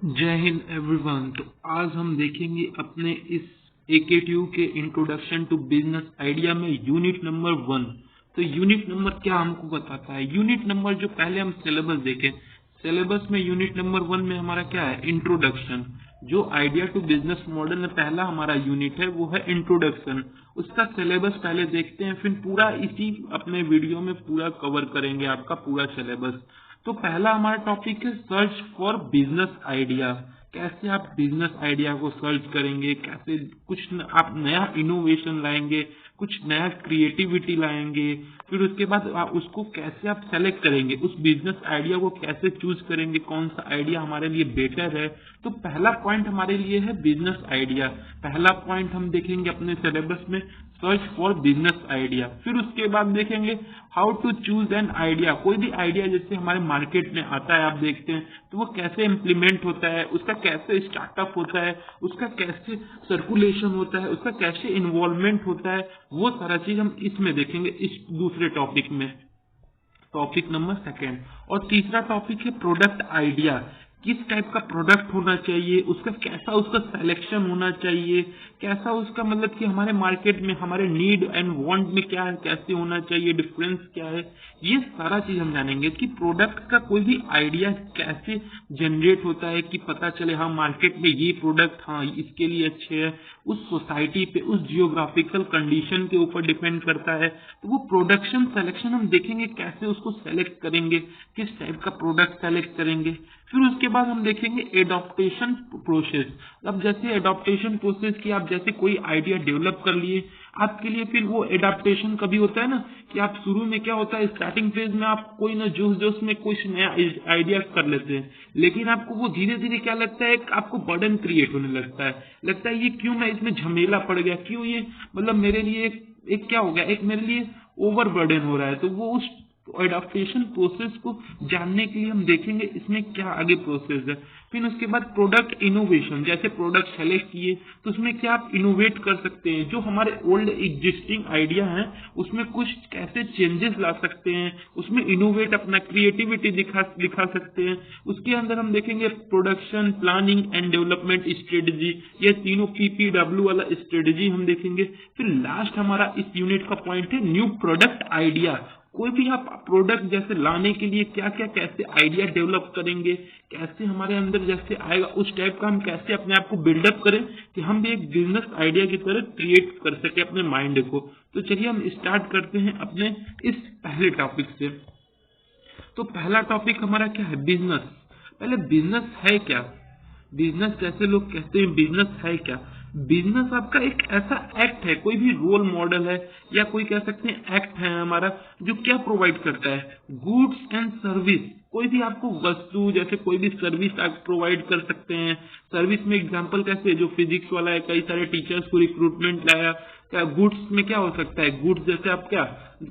जय हिंद एवरीवन। तो आज हम देखेंगे अपने इस AKTU के इंट्रोडक्शन टू बिजनेस आइडिया में यूनिट नंबर 1। तो यूनिट नंबर क्या हमको बताता है? यूनिट नंबर जो पहले हम सिलेबस देखें, सिलेबस में यूनिट नंबर 1 में हमारा क्या है? इंट्रोडक्शन। जो आइडिया टू बिजनेस मॉडल में पहला हमारा यूनिट है वो है इंट्रोडक्शन। उसका सिलेबस पहले देखते हैं, फिर पूरा इसी अपने वीडियो में पूरा कवर करेंगे आपका पूरा सिलेबस। तो पहला हमारा टॉपिक है सर्च फॉर बिजनेस आइडिया। कैसे आप बिजनेस आइडिया को सर्च करेंगे, कैसे आप नया इनोवेशन लाएंगे, कुछ नया क्रिएटिविटी लाएंगे। फिर उसके बाद उसको कैसे आप सेलेक्ट करेंगे, उस बिजनेस आइडिया को कैसे चूज करेंगे, कौन सा आइडिया हमारे लिए बेटर है। तो पहला पॉइंट हमारे लिए है बिजनेस आइडिया। पहला पॉइंट हम देखेंगे अपने सिलेबस में, सर्च फॉर बिजनेस आइडिया। फिर उसके बाद देखेंगे how to choose an idea. कोई भी आइडिया जैसे हमारे मार्केट में आता है, आप देखते हैं तो वो कैसे इम्प्लीमेंट होता है, उसका कैसे स्टार्टअप होता है, उसका कैसे सर्कुलेशन होता है, उसका कैसे इन्वॉल्वमेंट होता है, वो सारा चीज हम इसमें देखेंगे इस दूसरे टॉपिक में, टॉपिक नंबर 2। और तीसरा टॉपिक है प्रोडक्ट आइडिया। किस टाइप का प्रोडक्ट होना चाहिए, उसका कैसा उसका सिलेक्शन होना चाहिए, कैसा उसका मतलब कि हमारे मार्केट में हमारे नीड एंड वांट में क्या है, कैसे होना चाहिए, डिफरेंस क्या है। ये सारा चीज हम जानेंगे कि प्रोडक्ट का कोई भी आइडिया कैसे जनरेट होता है कि पता चले हाँ मार्केट में ये प्रोडक्ट हाँ इसके लिए अच्छे है, उस सोसाइटी पे उस जियोग्राफिकल कंडीशन के ऊपर डिपेंड करता है। तो वो प्रोडक्शन सिलेक्शन हम देखेंगे, कैसे उसको सेलेक्ट करेंगे, किस टाइप का प्रोडक्ट सेलेक्ट करेंगे। फिर उसके बाद हम देखेंगे एडॉप्टेशन प्रोसेस। अब जैसे एडॉप्टेशन प्रोसेस की आप जैसे कोई आइडिया डेवलप कर लिए, आपके लिए फिर वो एडॉप्टेशन कभी होता है ना कि आप शुरू में क्या होता है, स्टार्टिंग फेज में आप कोई ना जोश जोश में कुछ नया आइडिया कर लेते हैं, लेकिन आपको वो धीरे धीरे क्या लगता है, आपको बर्डन क्रिएट होने लगता है ये क्यों मैं इसमें झमेला पड़ गया, क्यों ये मतलब मेरे लिए एक क्या हो गया, एक मेरे लिए ओवर बर्डन हो रहा है। तो वो उस एडाप्टेशन प्रोसेस को जानने के लिए हम देखेंगे इसमें क्या आगे प्रोसेस है। फिर उसके बाद प्रोडक्ट इनोवेशन, जैसे प्रोडक्ट सेलेक्ट किए तो उसमें क्या आप इनोवेट कर सकते हैं, जो हमारे ओल्ड एग्जिस्टिंग आइडिया है उसमें कुछ कैसे चेंजेस ला सकते हैं, उसमें इनोवेट अपना क्रिएटिविटी दिखा सकते हैं। उसके अंदर हम देखेंगे production planning and development strategy, ये तीनों PPW वाला स्ट्रेटेजी हम देखेंगे। फिर लास्ट हमारा इस यूनिट का पॉइंट है न्यू प्रोडक्ट आइडिया। कोई भी आप प्रोडक्ट जैसे लाने के लिए क्या क्या कैसे आइडिया डेवलप करेंगे, कैसे हमारे अंदर जैसे आएगा उस टाइप का हम कैसे अपने आप को बिल्डअप करें कि हम भी एक बिजनेस आइडिया की तरह क्रिएट कर सके अपने माइंड को। तो चलिए हम स्टार्ट करते हैं अपने इस पहले टॉपिक से। तो पहला टॉपिक हमारा क्या है? बिजनेस। पहले बिजनेस है क्या? बिजनेस जैसे लोग कहते हैं बिजनेस है क्या? बिजनेस आपका एक ऐसा एक्ट है, कोई भी रोल मॉडल है या कोई कह सकते हैं एक्ट है हमारा, जो क्या प्रोवाइड करता है? Goods and service. कोई भी आपको वस्तु जैसे कोई भी सर्विस आप प्रोवाइड कर सकते हैं। सर्विस में एग्जांपल कैसे, जो फिजिक्स वाला है कई सारे टीचर्स को रिक्रूटमेंट लाया, क्या गुड्स में क्या हो सकता है? गुड्स जैसे आप क्या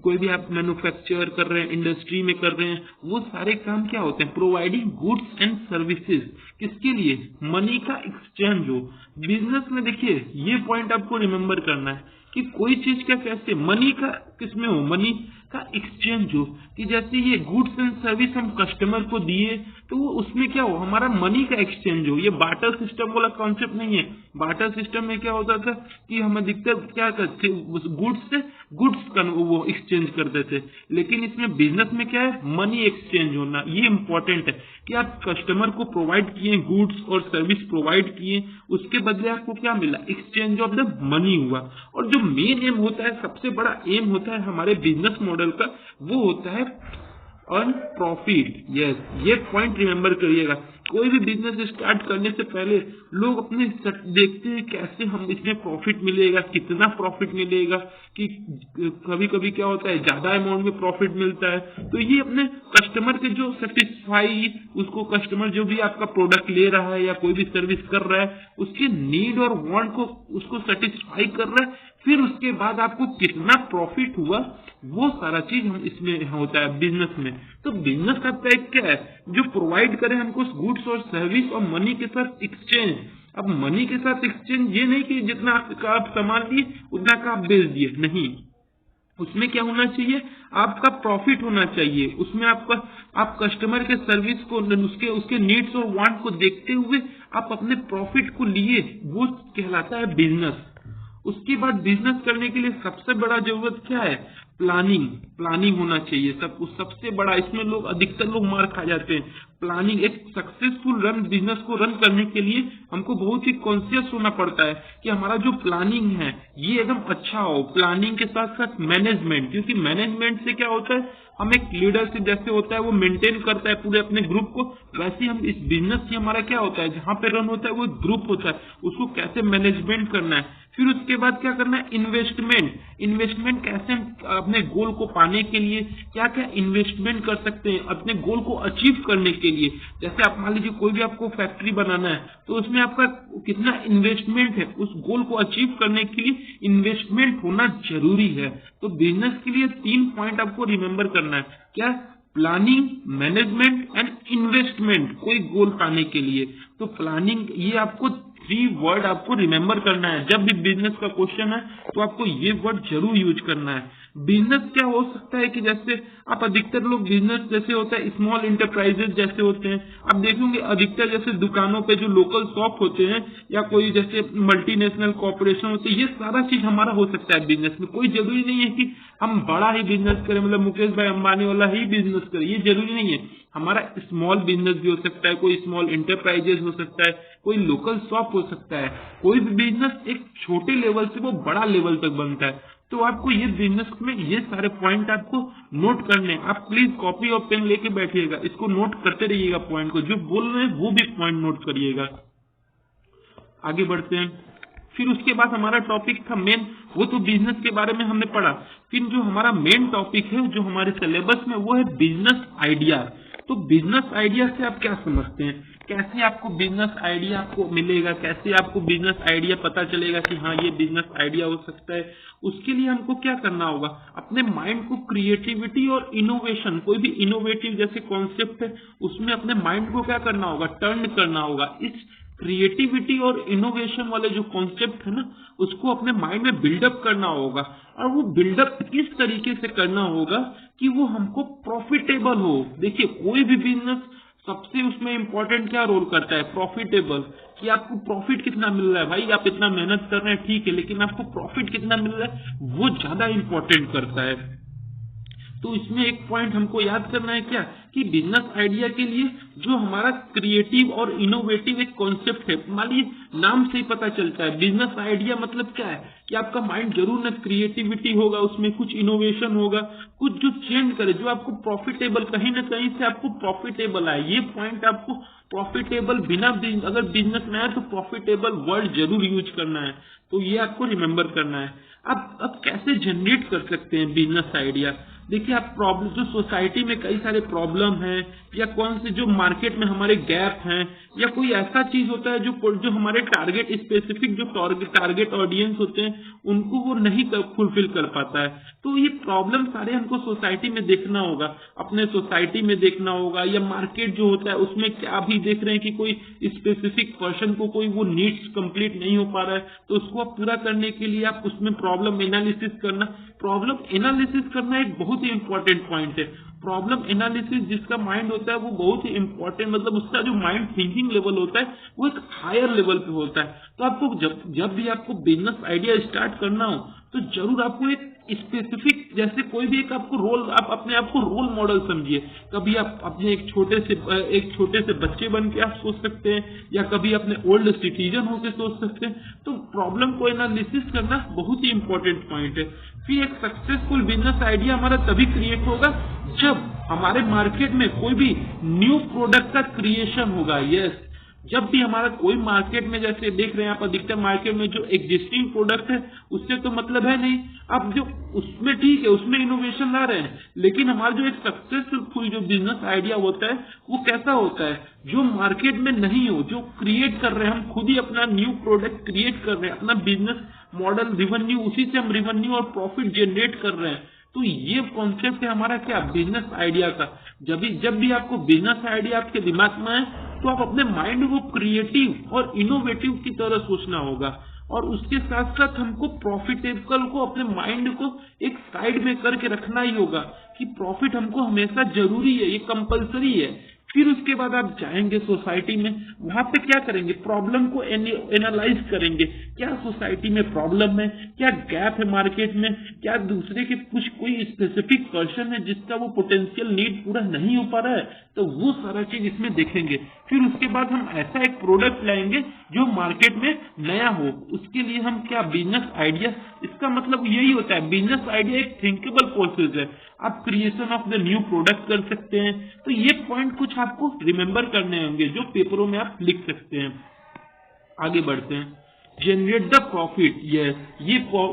कोई भी आप मैन्युफैक्चर कर रहे हैं, इंडस्ट्री में कर रहे हैं, वो सारे काम क्या होते हैं? Providing goods and services. किसके लिए? मनी का एक्सचेंज हो। बिजनेस में देखिए ये पॉइंट आपको रिमेम्बर करना है कि कोई चीज का कैसे मनी का किसमें हो, मनी का एक्सचेंज हो। कि जैसे ये गुड्स एंड सर्विस हम कस्टमर को दिए तो वो उसमें क्या हो, हमारा मनी का एक्सचेंज हो। ये बार्टर सिस्टम वाला कॉन्सेप्ट नहीं है। बार्टर सिस्टम में क्या होता था कि हम अधिकतर क्या करते, गुड्स से गुड्स का वो एक्सचेंज करते थे, लेकिन इसमें बिजनेस में क्या है, मनी एक्सचेंज होना। ये इंपॉर्टेंट है कि आप कस्टमर को प्रोवाइड किए गुड्स और सर्विस प्रोवाइड किए, उसके बदले आपको क्या मिला? एक्सचेंज ऑफ द मनी हुआ। और जो मेन एम होता है, सबसे बड़ा एम होता है हमारे बिजनेस मॉडल का, वो होता है अर्न प्रॉफिट। यस, ये पॉइंट रिमेंबर करिएगा। कोई भी बिजनेस स्टार्ट करने से पहले लोग अपने देखते हैं कैसे हम इसमें प्रॉफिट मिलेगा, कितना प्रॉफिट मिलेगा, कि कभी कभी क्या होता है ज्यादा अमाउंट में प्रॉफिट मिलता है। तो ये अपने कस्टमर के जो सेटिस्फाई, उसको कस्टमर जो भी आपका प्रोडक्ट ले रहा है या कोई भी सर्विस कर रहा है, उसके नीड और वांट को उसको सेटिस्फाई कर रहा है। फिर उसके बाद आपको कितना प्रॉफिट हुआ, वो सारा चीज हम इसमें होता है बिजनेस में। तो बिजनेस का एक क्या है, जो प्रोवाइड करे हमको गुड्स और सर्विस और मनी के साथ एक्सचेंज। अब मनी के साथ एक्सचेंज ये नहीं कि जितना का आप सामान लिए उतना का आप बेच दिए, नहीं। उसमें क्या होना चाहिए, आपका प्रॉफिट होना चाहिए, उसमें आप कस्टमर के सर्विस को, उसके नीड्स और वांट को देखते हुए आप अपने प्रॉफिट को लिए, वो कहलाता है बिजनेस। उसके बाद बिजनेस करने के लिए सबसे बड़ा जरूरत क्या है, प्लानिंग होना चाहिए। सबसे बड़ा, इसमें अधिकतर लोग मार खा जाते हैं। प्लानिंग, एक सक्सेसफुल बिजनेस को रन करने के लिए हमको बहुत ही कॉन्शियस होना पड़ता है कि हमारा जो प्लानिंग है ये एकदम अच्छा हो। प्लानिंग के साथ साथ मैनेजमेंट, क्योंकि मैनेजमेंट से क्या होता है, हम एक लीडरशिप जैसे होता है वो मेंटेन करता है पूरे अपने ग्रुप को, वैसे हम इस बिजनेस से हमारा क्या होता है, जहां पे रन होता है वो ग्रुप होता है, उसको कैसे मैनेजमेंट करना है। फिर उसके बाद क्या करना है, इन्वेस्टमेंट कैसे हम अपने गोल को पाने के लिए क्या क्या इन्वेस्टमेंट कर सकते हैं अपने गोल को अचीव करने के लिए। जैसे आप मान लीजिए कोई भी आपको फैक्ट्री बनाना है तो उसमें आपका कितना इन्वेस्टमेंट है, उस गोल को अचीव करने के लिए इन्वेस्टमेंट होना जरूरी है। तो बिजनेस के लिए 3 पॉइंट आपको रिमेंबर करना है, क्या, प्लानिंग, मैनेजमेंट एंड इन्वेस्टमेंट, कोई गोल पाने के लिए। तो प्लानिंग, ये आपको 3 वर्ड आपको रिमेंबर करना है। जब भी बिजनेस का क्वेश्चन है तो आपको ये वर्ड जरूर यूज करना है। बिजनेस क्या हो सकता है कि जैसे आप अधिकतर लोग बिजनेस जैसे होता है स्मॉल इंटरप्राइजेस जैसे होते हैं, आप देखेंगे अधिकतर जैसे दुकानों पे जो लोकल शॉप होते हैं या कोई जैसे मल्टीनेशनल कॉर्पोरेशन होते हैं, ये सारा चीज हमारा हो सकता है बिजनेस में। कोई जरूरी नहीं है कि हम बड़ा ही बिजनेस करें, मतलब मुकेश भाई अंबानी वाला ही बिजनेस करें, ये जरूरी नहीं है। हमारा स्मॉल बिजनेस भी हो सकता है, कोई स्मॉल इंटरप्राइजेस हो सकता है, कोई लोकल शॉप हो सकता है। कोई भी बिजनेस एक छोटे लेवल से वो बड़ा लेवल तक बनता है। तो आपको ये बिजनेस में ये सारे पॉइंट आपको नोट करने हैं। आप प्लीज कॉपी और पेन लेके बैठिएगा, इसको नोट करते रहिएगा, पॉइंट को जो बोल रहे हैं वो भी पॉइंट नोट करिएगा। आगे बढ़ते हैं। फिर उसके बाद हमारा टॉपिक था मेन, वो तो बिजनेस के बारे में हमने पढ़ा। फिर जो हमारा मेन टॉपिक है जो हमारे सिलेबस में, वो है बिजनेस आइडिया। तो बिजनेस आइडिया से आप क्या समझते हैं, कैसे आपको बिजनेस आइडिया आपको मिलेगा, कैसे आपको बिजनेस आइडिया पता चलेगा कि हाँ ये बिजनेस आइडिया हो सकता है। उसके लिए हमको क्या करना होगा, अपने माइंड को क्रिएटिविटी और इनोवेशन, कोई भी इनोवेटिव जैसे कॉन्सेप्ट है उसमें अपने माइंड को क्या करना होगा, टर्न करना होगा। इस क्रिएटिविटी और इनोवेशन वाले जो कॉन्सेप्ट है ना, उसको अपने माइंड में बिल्डअप करना होगा। और वो बिल्डअप इस तरीके से करना होगा कि वो हमको प्रॉफिटेबल हो। देखिए कोई भी बिजनेस सबसे उसमें इंपॉर्टेंट क्या रोल करता है, प्रॉफिटेबल, कि आपको प्रॉफिट कितना मिल रहा है। भाई आप इतना मेहनत कर रहे हैं ठीक है, लेकिन आपको प्रॉफिट कितना मिल रहा है वो ज्यादा इंपॉर्टेंट करता है। तो इसमें एक पॉइंट हमको याद करना है क्या, कि बिजनेस आइडिया के लिए जो हमारा क्रिएटिव और इनोवेटिव एक कॉन्सेप्ट है, मान लीजिए नाम से ही पता चलता है बिजनेस आइडिया मतलब क्या है, कि आपका माइंड जरूर ना क्रिएटिविटी होगा, उसमें कुछ इनोवेशन होगा, कुछ जो चेंज करे, जो आपको प्रॉफिटेबल, कहीं ना कहीं से आपको प्रॉफिटेबल आए। ये पॉइंट आपको प्रॉफिटेबल, बिना अगर बिजनेस में आए तो प्रॉफिटेबल वर्ड जरूर यूज करना है। तो ये आपको रिमेंबर करना है। अब कैसे जनरेट कर सकते हैं बिजनेस आइडिया, देखिए आप प्रॉब्लम, जो सोसाइटी में कई सारे प्रॉब्लम हैं, या कौन से जो मार्केट में हमारे गैप हैं, या कोई ऐसा चीज होता है जो हमारे टारगेट स्पेसिफिक जो टारगेट ऑडियंस होते हैं उनको वो नहीं फुलफिल कर पाता है। तो ये प्रॉब्लम सारे हमको सोसाइटी में देखना होगा, अपने सोसाइटी में देखना होगा, या मार्केट जो होता है उसमें क्या भी देख रहे हैं कि कोई स्पेसिफिक पर्सन को कोई वो नीड्स कंप्लीट नहीं हो पा रहा है, तो उसको आप पूरा करने के लिए आप उसमें प्रॉब्लम एनालिसिस करना एक बहुत ही इंपॉर्टेंट पॉइंट है। प्रॉब्लम एनालिसिस जिसका माइंड होता है वो बहुत ही इंपॉर्टेंट, मतलब उसका जो माइंड थिंकिंग लेवल होता है वो एक हायर लेवल पे होता है। तो आपको जब भी आपको बिजनेस आइडिया स्टार्ट करना हो तो जरूर आपको एक स्पेसिफिक, जैसे कोई भी एक आपको रोल, आप अपने आप को रोल मॉडल समझिए। कभी आप अपने एक छोटे से बच्चे बन के आप सोच सकते हैं, या कभी अपने ओल्ड सिटीजन होकर सोच सकते हैं। तो प्रॉब्लम को एनालिसिस करना बहुत ही इंपॉर्टेंट पॉइंट है। फिर एक सक्सेसफुल बिजनेस आइडिया हमारा तभी क्रिएट होगा जब हमारे मार्केट में कोई भी न्यू प्रोडक्ट का क्रिएशन होगा। यस, जब भी हमारा कोई मार्केट में, जैसे देख रहे हैं आप अधिकतर मार्केट में जो एग्जिस्टिंग प्रोडक्ट है उससे तो मतलब है नहीं, आप जो उसमें ठीक है उसमें इनोवेशन ला रहे हैं, लेकिन हमारा जो एक सक्सेसफुल जो बिजनेस आइडिया होता है वो कैसा होता है, जो मार्केट में नहीं हो, जो क्रिएट कर रहे हैं, हम खुद ही अपना न्यू प्रोडक्ट क्रिएट कर रहे हैं, अपना बिजनेस मॉडल, रिवेन्यू, उसी से हम रिवेन्यू और प्रॉफिट जनरेट कर रहे हैं। तो ये कॉन्सेप्ट है हमारा क्या, बिजनेस आइडिया का। जब भी आपको बिजनेस आइडिया आपके दिमाग में आए तो आप अपने माइंड को क्रिएटिव और इनोवेटिव की तरह सोचना होगा। और उसके साथ साथ हमको प्रॉफिटेबल को अपने माइंड को एक साइड में करके रखना ही होगा कि प्रॉफिट हमको हमेशा जरूरी है, ये कंपलसरी है। फिर उसके बाद आप जाएंगे सोसाइटी में, वहां पे क्या करेंगे, प्रॉब्लम को एनालाइज करेंगे, क्या सोसाइटी में प्रॉब्लम है, क्या गैप है मार्केट में, क्या दूसरे के कुछ कोई स्पेसिफिक पर्सन है जिसका वो पोटेंशियल नीड पूरा नहीं हो पा रहा है, तो वो सारा चीज इसमें देखेंगे। फिर उसके बाद हम ऐसा एक प्रोडक्ट लाएंगे जो मार्केट में नया हो। उसके लिए हम क्या, बिजनेस आइडिया, इसका मतलब यही होता है, बिजनेस आइडिया एक थिंकेबल प्रोसेस है। आप creation of the new product कर सकते हैं। तो ये पॉइंट कुछ आपको रिमेंबर करने होंगे जो पेपरों में आप लिख सकते हैं। आगे बढ़ते हैं, जनरेट द प्रॉफिट। ये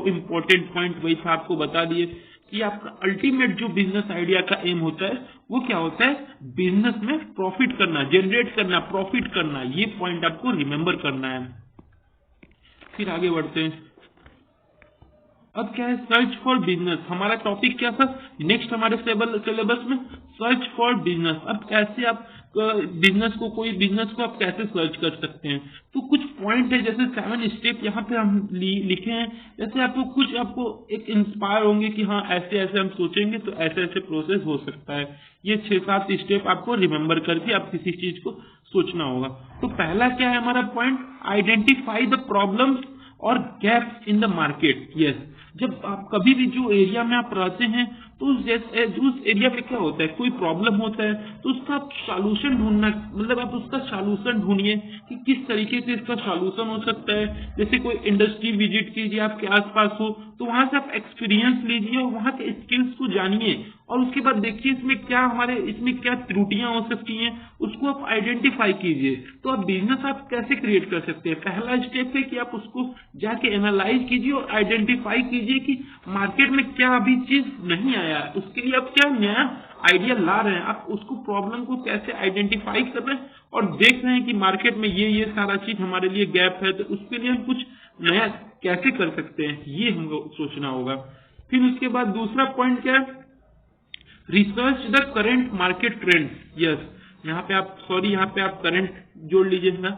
इंपॉर्टेंट पॉइंट वही था, आपको बता दिए कि आपका अल्टीमेट जो बिजनेस आइडिया का एम होता है वो क्या होता है, बिजनेस में प्रॉफिट करना, जनरेट करना, प्रॉफिट करना। ये पॉइंट आपको रिमेंबर करना है। फिर आगे बढ़ते हैं, अब क्या है, सर्च फॉर बिजनेस। हमारा टॉपिक क्या था नेक्स्ट हमारे सिलेबस में, सर्च फॉर बिजनेस। अब कैसे आप बिजनेस को, कोई बिजनेस को आप कैसे सर्च कर सकते हैं, तो कुछ पॉइंट है, जैसे 7 स्टेप यहाँ पे हम लिखे हैं। जैसे आपको एक इंस्पायर होंगे कि हाँ ऐसे ऐसे हम सोचेंगे तो ऐसे ऐसे प्रोसेस हो सकता है। ये 6-7 स्टेप आपको रिमेम्बर करके आप किसी चीज को सोचना होगा। तो पहला क्या है हमारा पॉइंट, आइडेंटिफाई द प्रॉब्लम्स और gaps in the market. Yes, जब आप कभी भी जो एरिया में आप रहते हैं तो उस एरिया में क्या होता है, कोई प्रॉब्लम होता है तो उसका सॉल्यूशन ढूंढना, मतलब आप उसका सॉल्यूशन ढूंढिए कि किस तरीके से इसका सॉल्यूशन हो सकता है। जैसे कोई इंडस्ट्री विजिट कीजिए आपके आसपास हो तो वहां से आप एक्सपीरियंस लीजिए और वहां के स्किल्स को जानिए और उसके बाद देखिए इसमें क्या त्रुटियां हो सकती हैं, उसको आप आइडेंटिफाई कीजिए। तो आप बिजनेस आप कैसे क्रिएट कर सकते हैं, पहला स्टेप है कि आप उसको जाके एनालाइज कीजिए और आइडेंटिफाई कीजिए कि मार्केट में क्या अभी चीज नहीं आया है, उसके लिए आप क्या नया आइडिया ला रहे हैं, आप उसको प्रॉब्लम को कैसे आइडेंटिफाई कर रहे हैं और देख रहे हैं कि मार्केट में ये सारा चीज हमारे लिए गैप है, तो उसके लिए हम कुछ नया कैसे कर सकते हैं, ये हमको सोचना होगा। फिर उसके बाद दूसरा पॉइंट क्या है, research the current market trend. Yes, यहाँ पे आप करंट जोड़ लीजिएगा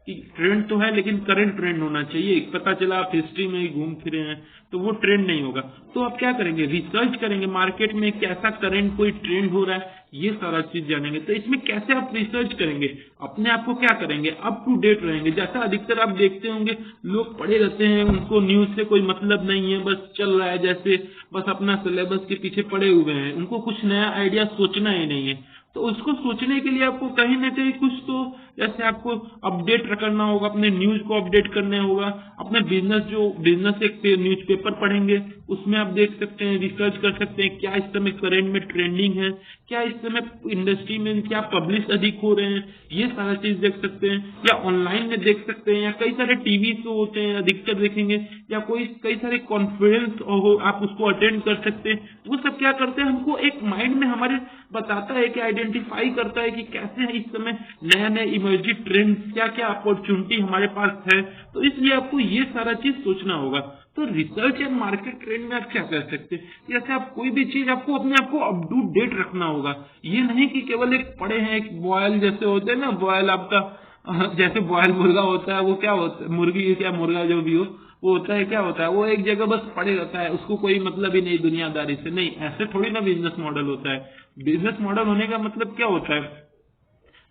कि ट्रेंड तो है लेकिन करंट ट्रेंड होना चाहिए। पता चला आप हिस्ट्री में ही घूम फिरे हैं तो वो ट्रेंड नहीं होगा। तो आप क्या करेंगे, रिसर्च करेंगे मार्केट में कैसा करंट कोई ट्रेंड हो रहा है, ये सारा चीज जानेंगे। तो इसमें कैसे आप रिसर्च करेंगे, अपने आप को क्या करेंगे, अप टू डेट रहेंगे। जैसा अधिकतर आप देखते होंगे लोग पढ़े रहते हैं, उनको न्यूज से कोई मतलब नहीं है, बस चल रहा है जैसे, बस अपना सिलेबस के पीछे पड़े हुए हैं, उनको कुछ नया आइडिया सोचना ही नहीं है। तो उसको सोचने के लिए आपको कहीं ना कहीं कुछ तो, जैसे आपको अपडेट करना होगा, अपने न्यूज को अपडेट करना होगा, अपने बिजनेस एक न्यूज़पेपर पढ़ेंगे, उसमें आप देख सकते हैं, रिसर्च कर सकते हैं क्या इस समय करंट में ट्रेंडिंग है, क्या इस समय इंडस्ट्री में क्या पब्लिश अधिक हो रहे हैं, ये सारा चीज देख सकते हैं। या ऑनलाइन में देख सकते हैं, या कई सारे टीवी शो होते हैं अधिकतर देखेंगे, या कई सारे कॉन्फ्रेंस आप उसको अटेंड कर सकते हैं। वो सब क्या करते हैं, हमको एक माइंड में हमारे बताता है कि आइडेंटिफाई करता है कि कैसे इस समय नया नया इमर्जिंग ट्रेंड, क्या क्या अपॉर्चुनिटी हमारे पास है। तो इसलिए आपको ये सारा चीज सोचना होगा। तो रिसर्च एंड मार्केट ट्रेंड में आप क्या कर सकते हैं, जैसे आप कोई भी चीज आपको अपने आप को अप टू डेट रखना होगा। ये नहीं कि केवल एक पढ़े हैं, एक बॉयल जैसे होते हैं ना, बॉयल आपका जैसे बॉयल मुर्गा होता है, वो क्या होता है, मुर्गी या मुर्गा जो भी हो, वो होता है क्या होता है, वो एक जगह बस पड़े रहता है, उसको कोई मतलब ही नहीं दुनियादारी से। नहीं, ऐसे थोड़ी ना बिजनेस मॉडल होता है। बिजनेस मॉडल होने का मतलब क्या होता है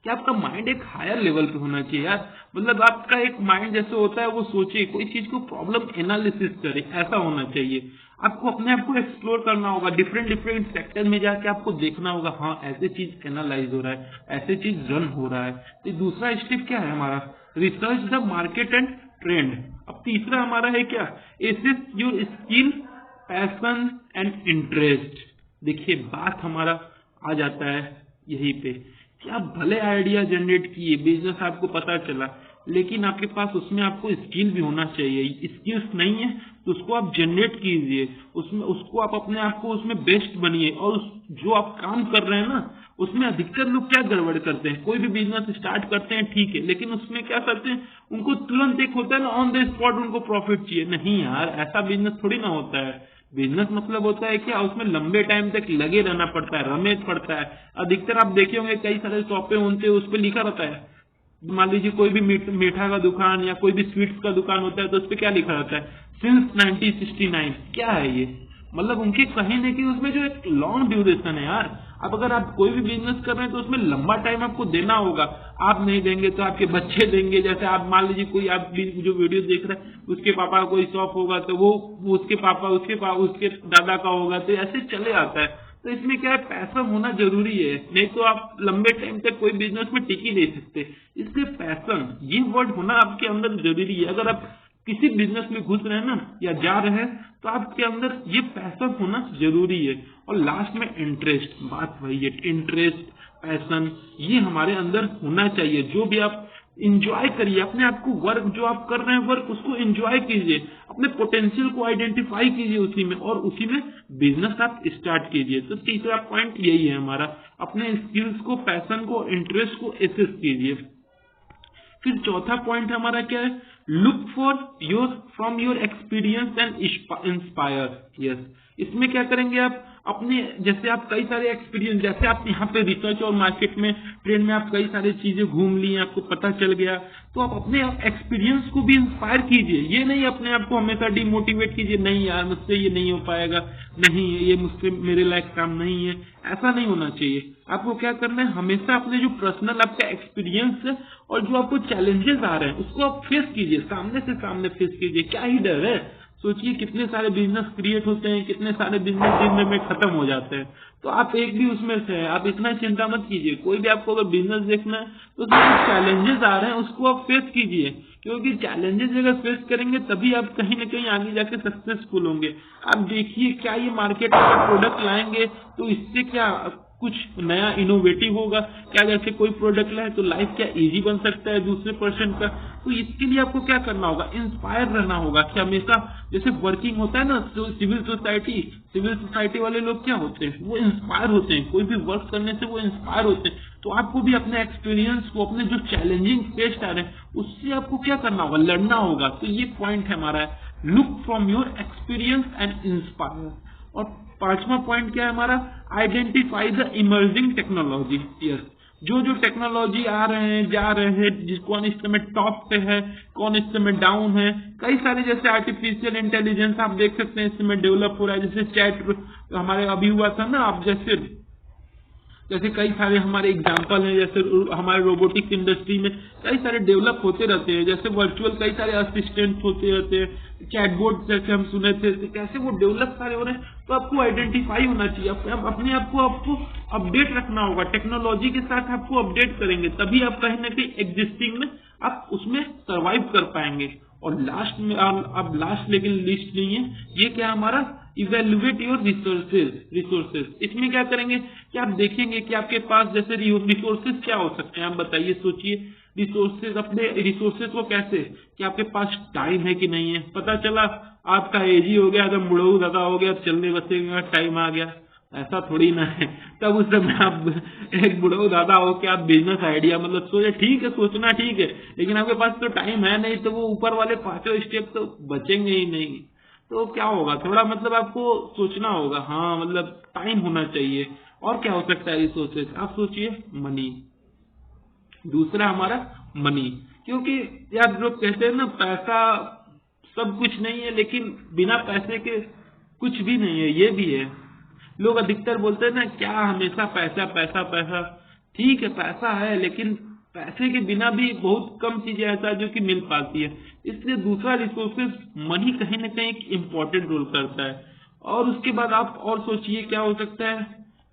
कि आपका माइंड एक हायर लेवल पे होना चाहिए यार। मतलब आपका एक माइंड जैसे होता है, वो सोचे कोई चीज को प्रॉब्लम एनालिसिस करे, ऐसा होना चाहिए। आपको अपने आप को एक्सप्लोर करना होगा, डिफरेंट सेक्टर में जाके आपको देखना होगा, हाँ ऐसे चीज एनालाइज हो रहा है, ऐसे चीज रन हो रहा है। तो दूसरा स्टेप क्या है हमारा, research the market and trend. अब तीसरा हमारा है क्या, assess your skill, passion and interest. देखिए बात हमारा आ जाता है यही पे कि आप भले आइडिया जनरेट किए, बिजनेस आपको पता चला, लेकिन आपके पास उसमें आपको स्किल भी होना चाहिए। स्किल्स नहीं है तो उसको आप जनरेट कीजिए, उसको आप अपने आप को उसमें बेस्ट बनिए। और जो आप काम कर रहे हैं ना, उसमें अधिकतर लोग क्या गड़बड़ करते हैं, कोई भी बिजनेस स्टार्ट करते हैं ठीक है, लेकिन उसमें क्या करते हैं, उनको तुरंत एक होता है ना ऑन द स्पॉट उनको प्रॉफिट चाहिए। नहीं यार, ऐसा बिजनेस थोड़ी ना होता है। बिजनेस मतलब होता है क्या, उसमें लंबे टाइम तक लगे रहना पड़ता है, रमेश पड़ता है। अधिकतर आप देखे होंगे कई सारे शॉपें होते हैं, उस पर लिखा रहता है मान लीजिए कोई भी मीठा का दुकान या कोई भी स्वीट्स का दुकान होता है तो उस पर क्या लिखा रहता है, सिंस 1969। क्या है ये, मतलब उनके कहीं ना कहीं उसमें जो एक लॉन्ग ड्यूरेशन है यार। अब अगर आप कोई भी बिजनेस कर रहे हैं तो उसमें लंबा टाइम आपको देना होगा। आप नहीं देंगे तो आपके बच्चे देंगे। जैसे आप मान लीजिए कोई आप जो वीडियो देख रहे हैं उसके पापा का कोई शॉप होगा तो वो उसके पापा उसके दादा का होगा, तो ऐसे चले आता है। तो इसमें क्या है, पैसा होना जरूरी है, नहीं तो आप लंबे टाइम तक कोई बिजनेस में टिक ही नहीं सकते। इसलिए पैशन ये वर्ड होना आपके अंदर जरूरी है। अगर आप किसी बिजनेस में घुस रहे हैं ना या जा रहे हैं तो आपके अंदर ये पैशन होना जरूरी है। और लास्ट में इंटरेस्ट, बात वही है, इंटरेस्ट पैशन ये हमारे अंदर होना चाहिए। जो भी आप इंजॉय करिए, अपने आप को वर्क जो आप कर रहे हैं वर्क उसको इंजॉय कीजिए, अपने पोटेंशियल को आइडेंटिफाई कीजिए उसी में, और उसी में बिजनेस आप स्टार्ट कीजिए। तो तीसरा पॉइंट यही है हमारा, अपने स्किल्स को, पैशन को, इंटरेस्ट को एसेस कीजिए। फिर चौथा पॉइंट हमारा क्या है, look for from your experience and inspire. Yes, इसमें क्या करेंगे आप अपने, जैसे आप कई सारे एक्सपीरियंस, जैसे आप यहाँ पे रिसर्च और मार्केट में ट्रेंड में आप कई सारी चीजें घूम ली, आपको पता चल गया, तो आप अपने एक्सपीरियंस को भी इंस्पायर कीजिए। ये नहीं अपने आप को हमेशा डिमोटिवेट कीजिए, नहीं यार मुझसे ये नहीं हो पाएगा, नहीं ये मुझसे मेरे लायक काम नहीं है, ऐसा नहीं होना चाहिए। आपको क्या करना है, हमेशा अपने जो पर्सनल आपका एक्सपीरियंस है और जो आपको चैलेंजेस आ रहे हैं उसको आप फेस कीजिए, सामने से सामने फेस कीजिए। क्या ही डर है, सोचिए कितने सारे बिजनेस क्रिएट होते हैं, कितने सारे बिजनेस दिन में खत्म हो जाते हैं, तो आप एक भी उसमें से हैं। आप इतना चिंता मत कीजिए, कोई भी आपको अगर बिजनेस देखना है तो उसमें जो चैलेंजेस आ रहे हैं उसको आप फेस कीजिए, क्योंकि चैलेंजेस अगर फेस करेंगे तभी आप कहीं ना कहीं आगे जाके सक्सेसफुल होंगे। आप देखिए क्या ये मार्केट में प्रोडक्ट लाएंगे तो इससे क्या कुछ नया इनोवेटिव होगा क्या, जैसे कोई प्रोडक्ट लाए तो लाइफ क्या इजी बन सकता है दूसरे पर्सन का। तो इसके लिए आपको क्या करना होगा, इंस्पायर रहना होगा कि हमेशा जैसे वर्किंग होता है ना, तो सिविल सोसाइटी वाले लोग क्या होते हैं, वो इंस्पायर होते हैं, कोई भी वर्क करने से वो इंस्पायर होते हैं। तो आपको भी अपने एक्सपीरियंस को, अपने जो चैलेंजिंग फेस आ रहे हैं उससे आपको क्या करना होगा, लड़ना होगा। तो ये पॉइंट है हमारा, look from your experience and inspire. और पांचवा पॉइंट क्या है हमारा, identify the emerging technology. Yes, जो टेक्नोलॉजी आ रहे हैं जा रहे हैं, कौन इस समय टॉप पे है, कौन इस समय डाउन है, कई सारे जैसे आर्टिफिशियल इंटेलिजेंस आप देख सकते हैं इस समय डेवलप हो रहा है। जैसे चैट हमारे अभी हुआ था ना, आप जैसे कई सारे हमारे एग्जाम्पल हैं, जैसे हमारे रोबोटिक्स इंडस्ट्री में कई सारे डेवलप होते रहते हैं, जैसे वर्चुअल कई सारे असिस्टेंट होते रहते हैं, चैटबॉट जैसे हम सुने थे, तो कैसे वो डेवलप सारे हो रहे हैं। तो आपको आइडेंटिफाई होना चाहिए, अपने आप को आपको अपडेट रखना होगा, टेक्नोलॉजी के साथ आपको अपडेट करेंगे तभी आप कहीं ना कहीं एग्जिस्टिंग में आप उसमें सर्वाइव कर पाएंगे। और लास्ट में, अब लास्ट लेकिन लिस्ट नहीं है, ये क्या हमारा, इवेल्युएट योर रिसोर्सेज। इसमें क्या करेंगे कि आप देखेंगे कि आपके पास जैसे रिसोर्सेज क्या हो सकते हैं, आप बताइए, सोचिए रिसोर्सेज, अपने रिसोर्सेज को कैसे, कि आपके पास टाइम है कि नहीं है। पता चला आपका एज ही हो गया, एकदम बुढ़ऊ दादा हो गया, चलने बचने का टाइम आ गया, ऐसा थोड़ी ना है। तब उस समय आप एक बुढ़ऊ दादा हो के आप बिजनेस आइडिया मतलब सोचे, ठीक है सोचना ठीक है, लेकिन आपके पास तो टाइम है नहीं, तो वो ऊपर वाले पांचों स्टेप तो बचेंगे ही नहीं। तो क्या होगा, थोड़ा मतलब आपको सोचना होगा, हाँ मतलब टाइम होना चाहिए। और क्या हो सकता है रिसोर्सेज, आप सोचिए, मनी। दूसरा हमारा मनी, क्योंकि यार लोग कहते हैं ना पैसा सब कुछ नहीं है, लेकिन बिना पैसे के कुछ भी नहीं है, ये भी है। लोग अधिकतर बोलते हैं ना क्या हमेशा पैसा पैसा पैसा, ठीक है पैसा है, लेकिन पैसे के बिना भी बहुत कम चीजें ऐसा जो कि मिल पाती है। इसलिए दूसरा रिसोर्सेज मनी कहीं ना कहीं एक इम्पोर्टेंट रोल करता है। और उसके बाद आप और सोचिए क्या हो सकता है,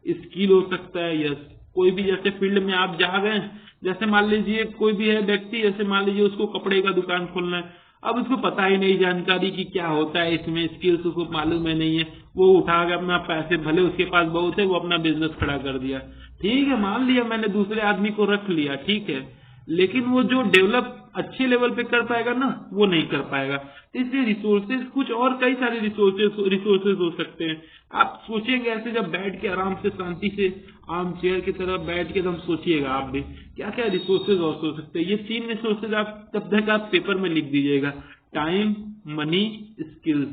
स्किल हो सकता है। यस, कोई भी जैसे फील्ड में आप जा गए, जैसे मान लीजिए कोई भी है व्यक्ति, जैसे मान लीजिए उसको कपड़े का दुकान खोलना है, अब उसको पता ही नहीं जानकारी की क्या होता है इसमें, स्किल्स उसको मालूम है नहीं है, वो उठा के अपना पैसे, भले उसके पास बहुत है, वो अपना बिजनेस खड़ा कर दिया, ठीक है मान लिया मैंने, दूसरे आदमी को रख लिया, ठीक है, लेकिन वो जो डेवलप अच्छे लेवल पे कर पाएगा ना, वो नहीं कर पाएगा। इसलिए रिसोर्सेज कुछ और कई सारे रिसोर्सेज हो सकते हैं। आप सोचेंगे ऐसे, जब बैठ के आराम से शांति से आर्म चेयर की तरह बैठ के एकदम सोचिएगा आप भी क्या क्या रिसोर्सेज और हो सकते हैं। ये 3 रिसोर्सेज आप तब तक आप पेपर में लिख दीजिएगा, टाइम, मनी, स्किल्स।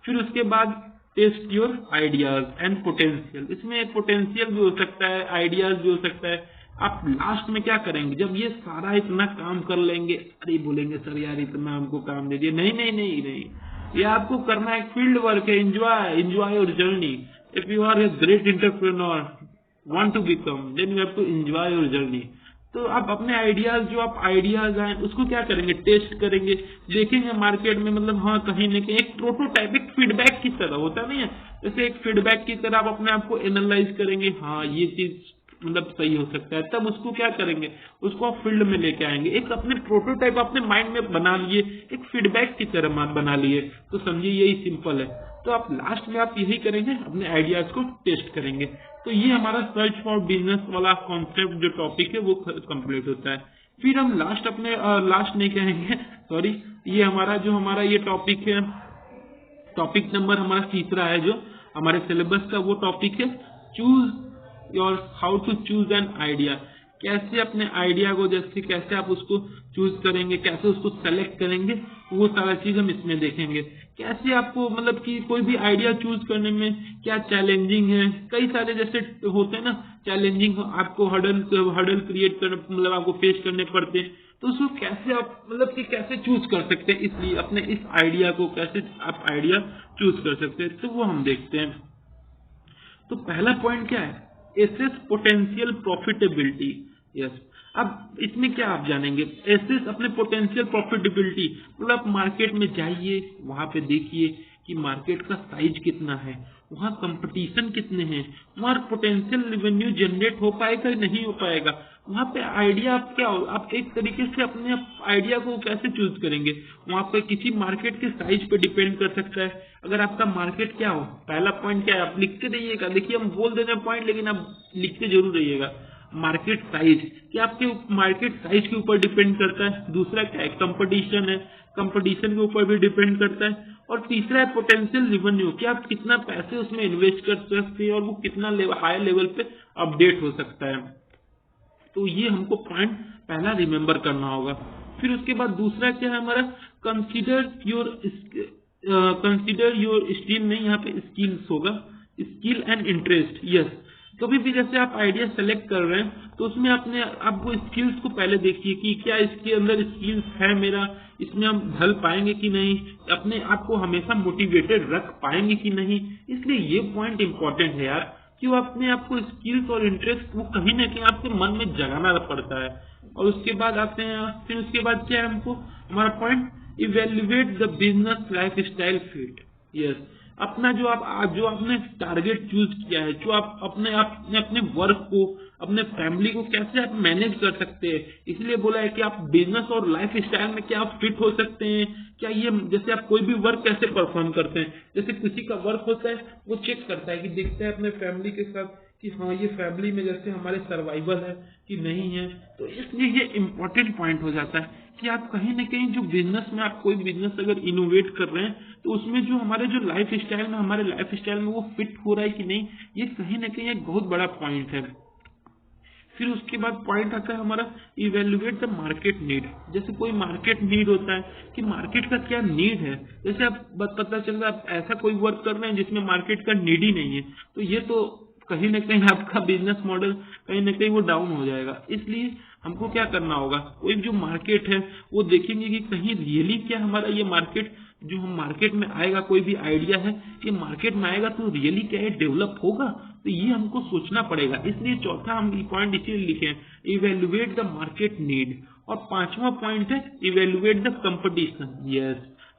फिर उसके बाद test your ideas and potential. इसमें पोटेंशियल भी हो सकता है, आइडियाज भी हो सकता है, आप लास्ट में क्या करेंगे, जब ये सारा इतना काम कर लेंगे, अरे बोलेंगे सर यार इतना हमको काम दे दिया, नहीं नहीं नहीं नहीं, ये आपको करना एक फील्ड वर्क है, enjoy your journey. If you are a great entrepreneur want to become, then you have to enjoy your journey. तो आप अपने आइडियाज, जो आप आइडियाज आए उसको क्या करेंगे, टेस्ट करेंगे, देखेंगे मार्केट में, मतलब हाँ कहीं न कहीं एक प्रोटोटाइप, एक फीडबैक की तरह होता नहीं है, जैसे एक फीडबैक की तरह आप अपने आप को एनालाइज करेंगे, हाँ ये चीज मतलब सही हो सकता है, तब उसको क्या करेंगे, उसको आप फील्ड में लेके आएंगे, एक अपने प्रोटोटाइप अपने माइंड में बना लिए, एक फीडबैक की तरह बना लिए, तो समझिए यही सिंपल है। तो आप लास्ट में आप यही करेंगे, अपने आइडियाज को टेस्ट करेंगे। तो ये हमारा सर्च फॉर बिजनेस वाला कॉन्सेप्ट जो टॉपिक है वो कंप्लीट होता है। फिर हम लास्ट अपने लास्ट नहीं कहेंगे सॉरी, ये हमारा ये टॉपिक है, टॉपिक नंबर हमारा तीसरा है जो हमारे सिलेबस का, वो टॉपिक है choose your, how to choose an idea. कैसे अपने आइडिया को, जैसे कैसे आप उसको चूज करेंगे, कैसे उसको सेलेक्ट करेंगे, वो सारा चीज हम इसमें देखेंगे। कैसे आपको मतलब कि कोई भी आइडिया चूज करने में क्या चैलेंजिंग है, कई सारे जैसे होते हैं ना चैलेंजिंग, आपको हर्डल क्रिएट करने, मतलब आपको फेस करने पड़ते हैं, तो उसको कैसे आप मतलब कि कैसे चूज कर सकते हैं, इसलिए अपने इस आइडिया को कैसे आप आइडिया चूज कर सकते हैं, तो वो हम देखते हैं। तो पहला पॉइंट क्या है, एसेस पोटेंशियल प्रॉफिटेबिलिटी। यस, अब इसमें क्या आप जानेंगे, एसेस अपने पोटेंशियल प्रॉफिटेबिलिटी, मतलब आप मार्केट में जाइए, वहां पे देखिए कि मार्केट का साइज कितना है, वहां कंपटीशन कितने हैं, वहां पोटेंशियल रेवेन्यू जनरेट हो पाएगा नहीं हो पाएगा, वहां पे आइडिया आप क्या हो, आप एक तरीके से अपने आइडिया को कैसे चूज करेंगे, वहां पे किसी मार्केट के साइज पे डिपेंड कर सकता है। अगर आपका मार्केट क्या हो, पहला पॉइंट क्या है, आप लिखते रहिएगा, देखिए हम बोल देते हैं पॉइंट, लेकिन आप लिखते जरूर रहिएगा। मार्केट साइज, क्या आपके मार्केट साइज के ऊपर डिपेंड करता है। दूसरा क्या है, कंपटीशन है, कंपटीशन के ऊपर भी डिपेंड करता है। और तीसरा है पोटेंशियल रेवेन्यू, कि आप कितना पैसे उसमें इन्वेस्ट कर सकते हैं और वो कितना हाई लेवल पे अपडेट हो सकता है। तो ये हमको पॉइंट पहला रिमेम्बर करना होगा। फिर उसके बाद दूसरा क्या है हमारा, कंसिडर योर स्किल, नहीं यहाँ पे स्किल्स होगा, स्किल एंड इंटरेस्ट। यस, कभी भी जैसे आप आइडिया सेलेक्ट कर रहे हैं तो उसमें आपको स्किल्स को पहले देखिए कि क्या इसके अंदर स्किल्स है मेरा, इसमें हम ढल पाएंगे कि नहीं, अपने आप को हमेशा मोटिवेटेड रख पाएंगे कि नहीं। इसलिए ये पॉइंट इंपॉर्टेंट है यार, कि वो अपने आप को स्किल्स और इंटरेस्ट वो कहीं ना कहीं आपके मन में जगाना पड़ता है। और उसके बाद आते हैं, फिर उसके बाद क्या है हमको, हमारा point, evaluate the business life style fit. Yes, अपना जो आपने टारगेट चूज किया है, जो आप अपने वर्क को, अपने फैमिली को कैसे आप मैनेज कर सकते हैं, इसलिए बोला है कि आप बिजनेस और लाइफ स्टाइल में क्या आप फिट हो सकते हैं, क्या ये जैसे आप कोई भी वर्क कैसे परफॉर्म करते हैं, जैसे किसी का वर्क होता है वो चेक करता है कि देखता है अपने फैमिली के साथ कि हाँ ये फैमिली में जैसे हमारे सर्वाइवल है कि नहीं है। तो इसलिए ये इम्पोर्टेंट पॉइंट हो जाता है कि आप कहीं ना कहीं जो बिजनेस में, आप कोई बिजनेस अगर इनोवेट कर रहे हैं तो उसमें जो हमारे जो लाइफ स्टाइल में, हमारे लाइफ स्टाइल में वो फिट हो रहा है कि नहीं, ये कहीं ना कहीं एक बहुत बड़ा पॉइंट है। फिर उसके बाद पॉइंट आता है हमारा, इवेल्युएट द मार्केट नीड। जैसे कोई मार्केट नीड होता है कि मार्केट का क्या नीड है, जैसे आप पता चल रहा है आप ऐसा कोई वर्क कर रहे हैं जिसमें मार्केट का नीड ही नहीं है, तो ये तो कहीं ना कहीं आपका बिजनेस मॉडल कहीं ना कहीं वो डाउन हो जाएगा। इसलिए हमको क्या करना होगा, कोई जो मार्केट है वो देखेंगे कि कहीं रियली क्या हमारा ये मार्केट, जो हम मार्केट में आएगा, कोई भी आइडिया है कि मार्केट में आएगा तो रियली क्या है, डेवलप होगा, तो ये हमको सोचना पड़ेगा। इसलिए चौथा हम पॉइंट इसीलिए लिखे हैं, इवेल्युएट द मार्केट नीड। और पांचवा पॉइंट है, इवेल्युएट द कंपटीशन। यस,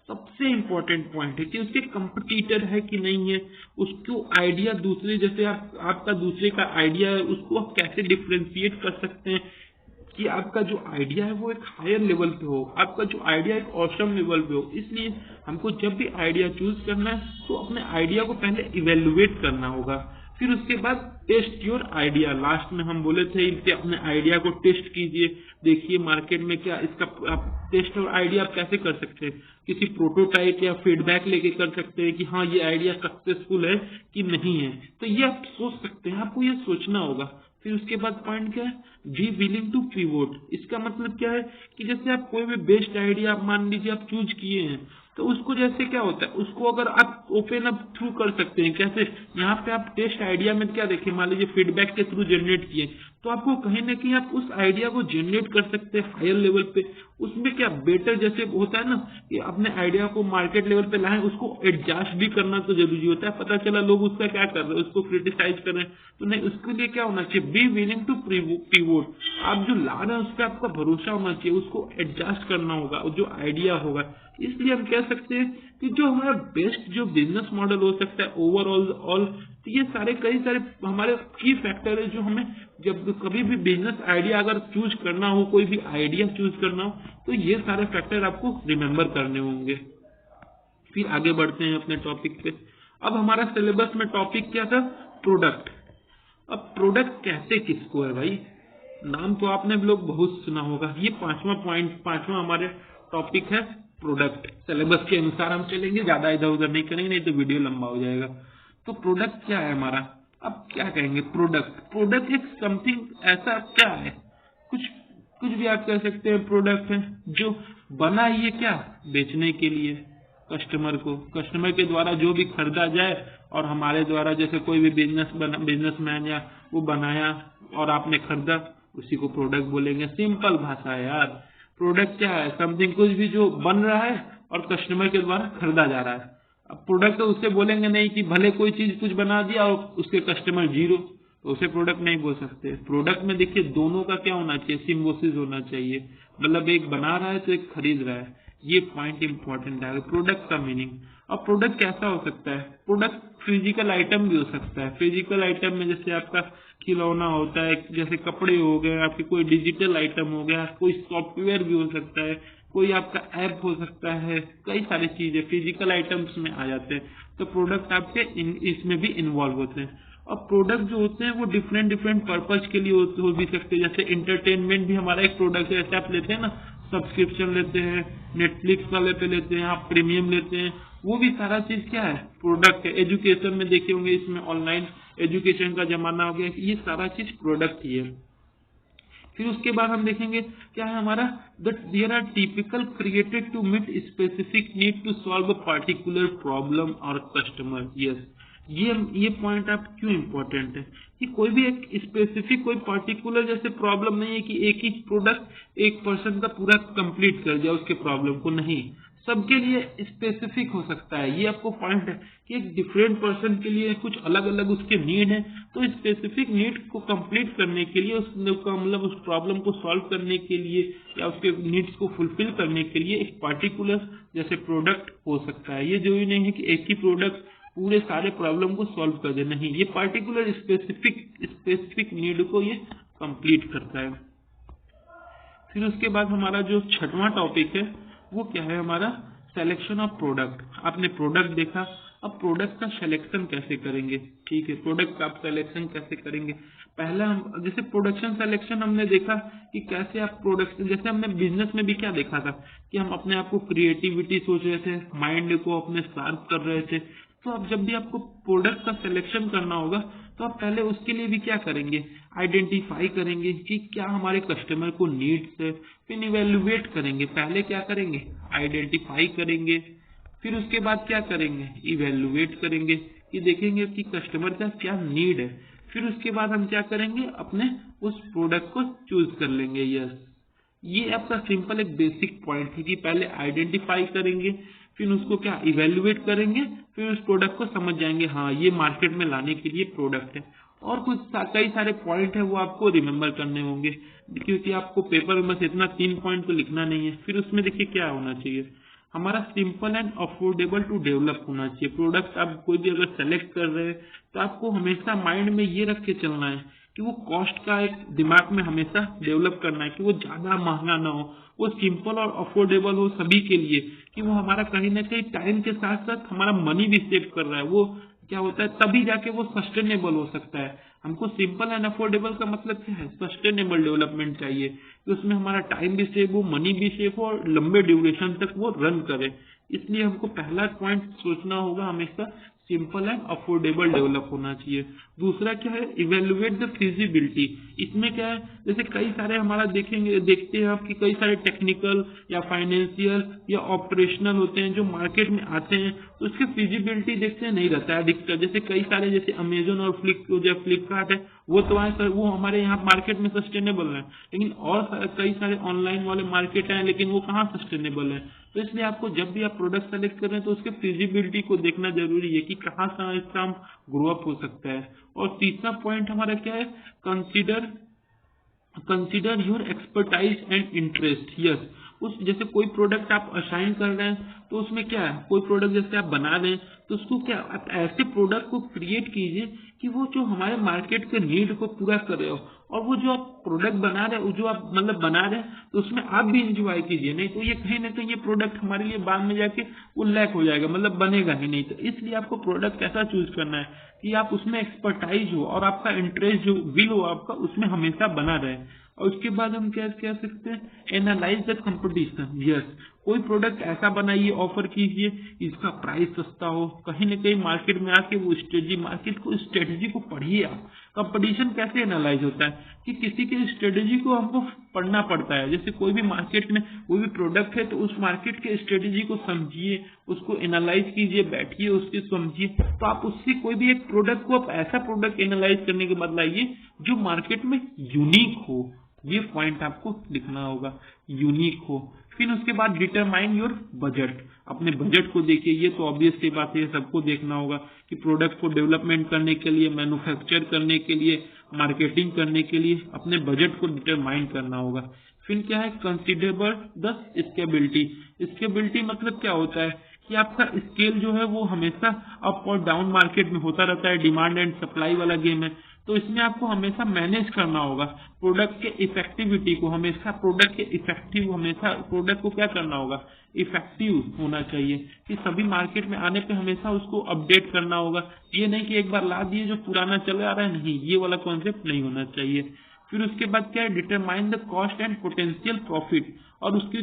सबसे इंपॉर्टेंट पॉइंट है कि उसके कंपटीटर है कि नहीं है, उसको आइडिया दूसरे, जैसे आपका दूसरे का आइडिया है, उसको आप कैसे डिफ्रेंशिएट कर सकते हैं कि आपका जो आइडिया है वो एक हायर लेवल पे हो, आपका जो आइडिया एक ऑसम लेवल पे हो। इसलिए हमको जब भी आइडिया चूज करना है तो अपने आइडिया को पहले इवेल्युएट करना होगा। फिर उसके बाद टेस्ट योर आइडिया, लास्ट में हम बोले थे कि अपने आइडिया को टेस्ट कीजिए, देखिए मार्केट में क्या इसका, आप टेस्ट और आइडिया आप कैसे कर सकते हैं, किसी प्रोटोटाइप या फीडबैक लेके कर सकते हैं कि हाँ ये आइडिया सक्सेसफुल है कि नहीं है, तो ये आप सोच सकते हैं, आपको ये सोचना होगा। फिर उसके बाद पॉइंट क्या है, बी विलिंग टू पिवोट। इसका मतलब क्या है कि जैसे आप कोई भी बेस्ट आइडिया आप मान लीजिए आप चूज किए हैं, तो उसको जैसे क्या होता है, उसको अगर आप ओपन अप थ्रू कर सकते हैं, कैसे, यहाँ पे आप टेस्ट आइडिया में क्या देखें, मान लीजिए फीडबैक के थ्रू जनरेट किए, तो आपको कहीं ना कहीं आप उस आइडिया को जनरेट कर सकते हैं हायर लेवल पे। उसमें क्या बेटर जैसे होता है ना कि अपने आइडिया को मार्केट लेवल पे लाएं, उसको एडजस्ट भी करना तो जरूरी होता है। पता चला लोग उसका क्या कर रहे हैं, उसको क्रिटिसाइज कर रहे हैं, तो नहीं, उसके लिए क्या होना चाहिए, बी विलिंग टू पिवोट। आप जो ला रहे हैं उस पर आपका भरोसा होना चाहिए, उसको एडजस्ट करना होगा जो आइडिया होगा। इसलिए हम कह सकते हैं कि जो हमारा बेस्ट जो बिजनेस मॉडल हो सकता है ओवरऑल, तो ये सारे कई सारे हमारे की फैक्टर है जो हमें जब कभी भी बिजनेस आइडिया अगर चूज करना हो, कोई भी आइडिया चूज करना हो, तो ये सारे फैक्टर आपको रिमेम्बर करने होंगे। फिर आगे बढ़ते हैं अपने टॉपिक पे। अब हमारा सिलेबस में टॉपिक क्या था, प्रोडक्ट। अब प्रोडक्ट कहते किसको है भाई, नाम तो आपने लोग बहुत सुना होगा। ये पांचवा हमारे टॉपिक है प्रोडक्ट। सिलेबस के अनुसार हम चलेंगे, ज्यादा इधर उधर नहीं करेंगे, नहीं तो वीडियो लंबा हो जाएगा। तो प्रोडक्ट क्या है हमारा, अब क्या कहेंगे, प्रोडक्ट एक समथिंग ऐसा क्या है, कुछ भी आप कह सकते हैं। प्रोडक्ट है जो बना ये क्या, बेचने के लिए कस्टमर के द्वारा जो भी खरीदा जाए, और हमारे द्वारा जैसे कोई भी बिजनेसमैन या वो बनाया और आपने खरीदा, उसी को प्रोडक्ट बोलेंगे। सिंपल भाषा है यार। प्रोडक्ट क्या है, समथिंग कुछ भी जो बन रहा है और कस्टमर के द्वारा खरीदा जा रहा है। अब प्रोडक्ट तो उससे बोलेंगे नहीं कि भले कोई चीज कुछ बना दिया और उसके कस्टमर जीरो, तो उसे प्रोडक्ट नहीं बोल सकते। प्रोडक्ट में देखिए दोनों का क्या होना चाहिए, सिम्बोसिस होना चाहिए, मतलब एक बना रहा है तो एक खरीद रहा है। ये पॉइंट इंपॉर्टेंट है प्रोडक्ट का मीनिंग। अब प्रोडक्ट कैसा हो सकता है, प्रोडक्ट फिजिकल आइटम भी हो सकता है। फिजिकल आइटम में जैसे आपका खिलौना होता है, जैसे कपड़े हो गए आपके, कोई डिजिटल आइटम हो गया, कोई सॉफ्टवेयर भी हो सकता है, कोई आपका ऐप हो सकता है, कई सारी चीजें फिजिकल आइटम्स में आ जाते हैं। तो प्रोडक्ट आपके इसमें भी इन्वॉल्व होते हैं। और प्रोडक्ट जो होते हैं वो डिफरेंट पर्पज के लिए हो भी सकते हैं। जैसे एंटरटेनमेंट भी हमारा एक प्रोडक्ट है। जैसे आप लेते हैं ना, सब्सक्रिप्शन लेते हैं, नेटफ्लिक्स वाले पे लेते हैं, आप प्रीमियम लेते हैं, वो भी सारा चीज क्या है, प्रोडक्ट है। एजुकेशन में देखे होंगे, इसमें ऑनलाइन एजुकेशन का जमाना हो गया, ये सारा चीज प्रोडक्ट ही है। फिर उसके बाद हम देखेंगे क्या है हमारा, that there are typical created to meet specific need to solve a particular problem और कस्टमर। यस, ये पॉइंट आप क्यों इम्पोर्टेंट है कि कोई भी एक स्पेसिफिक कोई पर्टिकुलर जैसे प्रॉब्लम नहीं है कि एक ही प्रोडक्ट एक पर्सन का पूरा कंप्लीट कर दिया उसके प्रॉब्लम को, नहीं, सबके लिए स्पेसिफिक हो सकता है। ये आपको पॉइंट है कि एक डिफरेंट पर्सन के लिए कुछ अलग अलग उसके नीड है, तो स्पेसिफिक नीड को कंप्लीट करने के लिए मतलब उस प्रॉब्लम को सॉल्व करने के लिए या उसके नीड्स को फुलफिल करने के लिए एक पर्टिकुलर जैसे प्रोडक्ट हो सकता है। ये जरूरी नहीं है कि एक ही प्रोडक्ट पूरे सारे प्रॉब्लम को सॉल्व कर दे, नहीं, ये पर्टिकुलर स्पेसिफिक नीड को ये कंप्लीट करता है। फिर उसके बाद हमारा जो छठवां टॉपिक है वो क्या है हमारा, सिलेक्शन ऑफ प्रोडक्ट। आपने प्रोडक्ट देखा, अब प्रोडक्ट का सिलेक्शन कैसे करेंगे, ठीक है, प्रोडक्ट का आप सिलेक्शन कैसे करेंगे। पहला हम जैसे प्रोडक्शन सिलेक्शन हमने देखा कि कैसे आप प्रोडक्शन, जैसे हमने बिजनेस में भी क्या देखा था कि हम अपने आप को क्रिएटिविटी सोच रहे थे, माइंड को अपने शार्प कर रहे थे। तो अब जब भी आपको प्रोडक्ट का सिलेक्शन करना होगा तो आप पहले उसके लिए भी क्या करेंगे, आइडेंटिफाई करेंगे कि क्या हमारे कस्टमर को नीड्स है, फिर इवेल्युएट करेंगे। पहले क्या करेंगे, आइडेंटिफाई करेंगे, फिर उसके बाद क्या करेंगे, इवेल्युएट करेंगे कि देखेंगे कि कस्टमर का क्या नीड है। फिर उसके बाद हम क्या करेंगे, अपने उस प्रोडक्ट को चूज कर लेंगे। यस, ये आपका सिंपल एक बेसिक पॉइंट है कि पहले आइडेंटिफाई करेंगे, फिर उसको क्या इवेल्युएट करेंगे, फिर उस प्रोडक्ट को समझ जाएंगे हाँ ये मार्केट में लाने के लिए प्रोडक्ट है। और कुछ कई सारे पॉइंट है वो आपको रिमेम्बर करने होंगे, क्योंकि आपको पेपर में बस इतना 3 पॉइंट तो लिखना नहीं है। फिर उसमें देखिए क्या होना चाहिए, हमारा simple and affordable to develop होना चाहिए। प्रोडक्ट आप कोई भी अगर सेलेक्ट कर रहे हैं तो आपको हमेशा माइंड में ये रख के चलना है कि वो कॉस्ट का एक दिमाग में हमेशा डेवलप करना है कि वो ज्यादा महंगा ना हो, वो सिंपल और अफोर्डेबल हो सभी के लिए, कि वो हमारा कहीं ना कहीं टाइम के साथ साथ हमारा मनी भी सेव कर रहा है। वो क्या होता है, तभी जाके वो सस्टेनेबल हो सकता है। हमको सिंपल एंड अफोर्डेबल का मतलब क्या है, सस्टेनेबल डेवलपमेंट चाहिए कि उसमें हमारा टाइम भी सेव हो, मनी भी सेव हो और लंबे ड्यूरेशन तक वो रन करे। इसलिए हमको पहला पॉइंट सोचना होगा हमेशा सिंपल एंड अफोर्डेबल डेवलप होना चाहिए। दूसरा क्या है, इवेल्युएट द फिजिबिलिटी। इसमें क्या है, जैसे कई सारे हमारा देखते हैं आप कि कई सारे टेक्निकल या फाइनेंशियल या ऑपरेशनल होते हैं जो मार्केट में आते हैं, तो उसकी फिजिबिलिटी देखते हैं नहीं रहता है अधिकतर। जैसे कई सारे जैसे अमेजोन और फ्लिपकार्ट है, वो हमारे यहाँ मार्केट में सस्टेनेबल है, लेकिन और कई सारे ऑनलाइन वाले मार्केट हैं लेकिन वो कहाँ सस्टेनेबल है। तो इसलिए आपको जब भी आप प्रोडक्ट सेलेक्ट कर रहे हैं तो उसके फिजिबिलिटी को देखना जरूरी है कि कहाँ से इसका ग्रो अप हो सकता है। और तीसरा पॉइंट हमारा क्या है, consider your expertise and interest. Yes, उस जैसे कोई प्रोडक्ट आप असाइन कर रहे हैं तो उसमें क्या है, कोई प्रोडक्ट जैसे आप बना रहे हैं तो उसको क्या आप ऐसे प्रोडक्ट को क्रिएट कीजिए कि वो जो हमारे मार्केट के नीड को पूरा कर रहे हो, और वो जो आप प्रोडक्ट बना रहे हो, जो आप मतलब बना रहे हैं, तो उसमें आप भी इंजॉय कीजिए। नहीं तो ये कहीं ना कहीं ये प्रोडक्ट हमारे लिए बाद में जाके वो लैक हो जाएगा, मतलब बनेगा ही नहीं। तो इसलिए आपको प्रोडक्ट ऐसा चूज करना है कि आप उसमें एक्सपर्टाइज हो और आपका इंटरेस्ट जो विल हो आपका उसमें हमेशा बना रहे। और उसके बाद हम क्या कह सकते हैं, एनालाइज द कंपटीशन। यस, कोई प्रोडक्ट ऐसा बनाइए, ऑफर कीजिए, इसका प्राइस सस्ता हो, कहीं ना कहीं मार्केट में आके वो स्ट्रेटेजी को पढ़िए आप। कंपटीशन कैसे एनालाइज होता है कि किसी के स्ट्रेटेजी को हमको पढ़ना पड़ता है। जैसे कोई भी मार्केट में कोई भी प्रोडक्ट है तो उस मार्केट के स्ट्रेटेजी को समझिए, उसको एनालाइज कीजिए, बैठिए, उसके समझिए। तो आप उससे कोई भी एक प्रोडक्ट को आप ऐसा प्रोडक्ट एनालाइज करने के बाद लाइए जो मार्केट में यूनिक हो। ये पॉइंट आपको लिखना होगा, यूनिक हो। फिर उसके बाद डिटरमाइन योर बजट। अपने बजट को देखिए, ये तो ऑब्वियस सी बात है, सबको देखना होगा कि प्रोडक्ट को डेवलपमेंट करने के लिए, मैन्युफैक्चर करने के लिए, मार्केटिंग करने के लिए अपने बजट को डिटरमाइन करना होगा। फिर क्या है, कंसिडर द स्केबिलिटी। स्केबिलिटी मतलब क्या होता है कि आपका स्केल जो है वो हमेशा अप और डाउन मार्केट में होता रहता है, डिमांड एंड सप्लाई वाला गेम है। तो इसमें आपको हमेशा मैनेज करना होगा प्रोडक्ट के इफेक्टिविटी को, हमेशा प्रोडक्ट को क्या करना होगा, इफेक्टिव होना चाहिए कि सभी मार्केट में आने पे हमेशा उसको अपडेट करना होगा। ये नहीं कि एक बार ला दिए जो पुराना चले आ रहा है, नहीं, ये वाला कॉन्सेप्ट नहीं होना चाहिए। फिर उसके बाद क्या है, determine the cost and potential profit. और उसके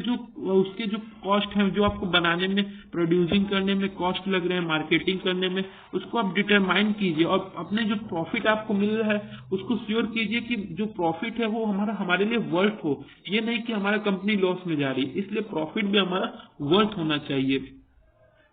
जो कॉस्ट है, जो आपको बनाने में, प्रोड्यूसिंग करने में कॉस्ट लग रहे हैं, मार्केटिंग करने में, उसको आप डिटरमाइन कीजिए। और अपने जो प्रॉफिट आपको मिल रहा है उसको श्योर कीजिए कि जो प्रॉफिट है वो हमारे लिए वर्थ हो। ये नहीं कि हमारा कंपनी लॉस में जा रही है, इसलिए प्रॉफिट भी हमारा वर्थ होना चाहिए।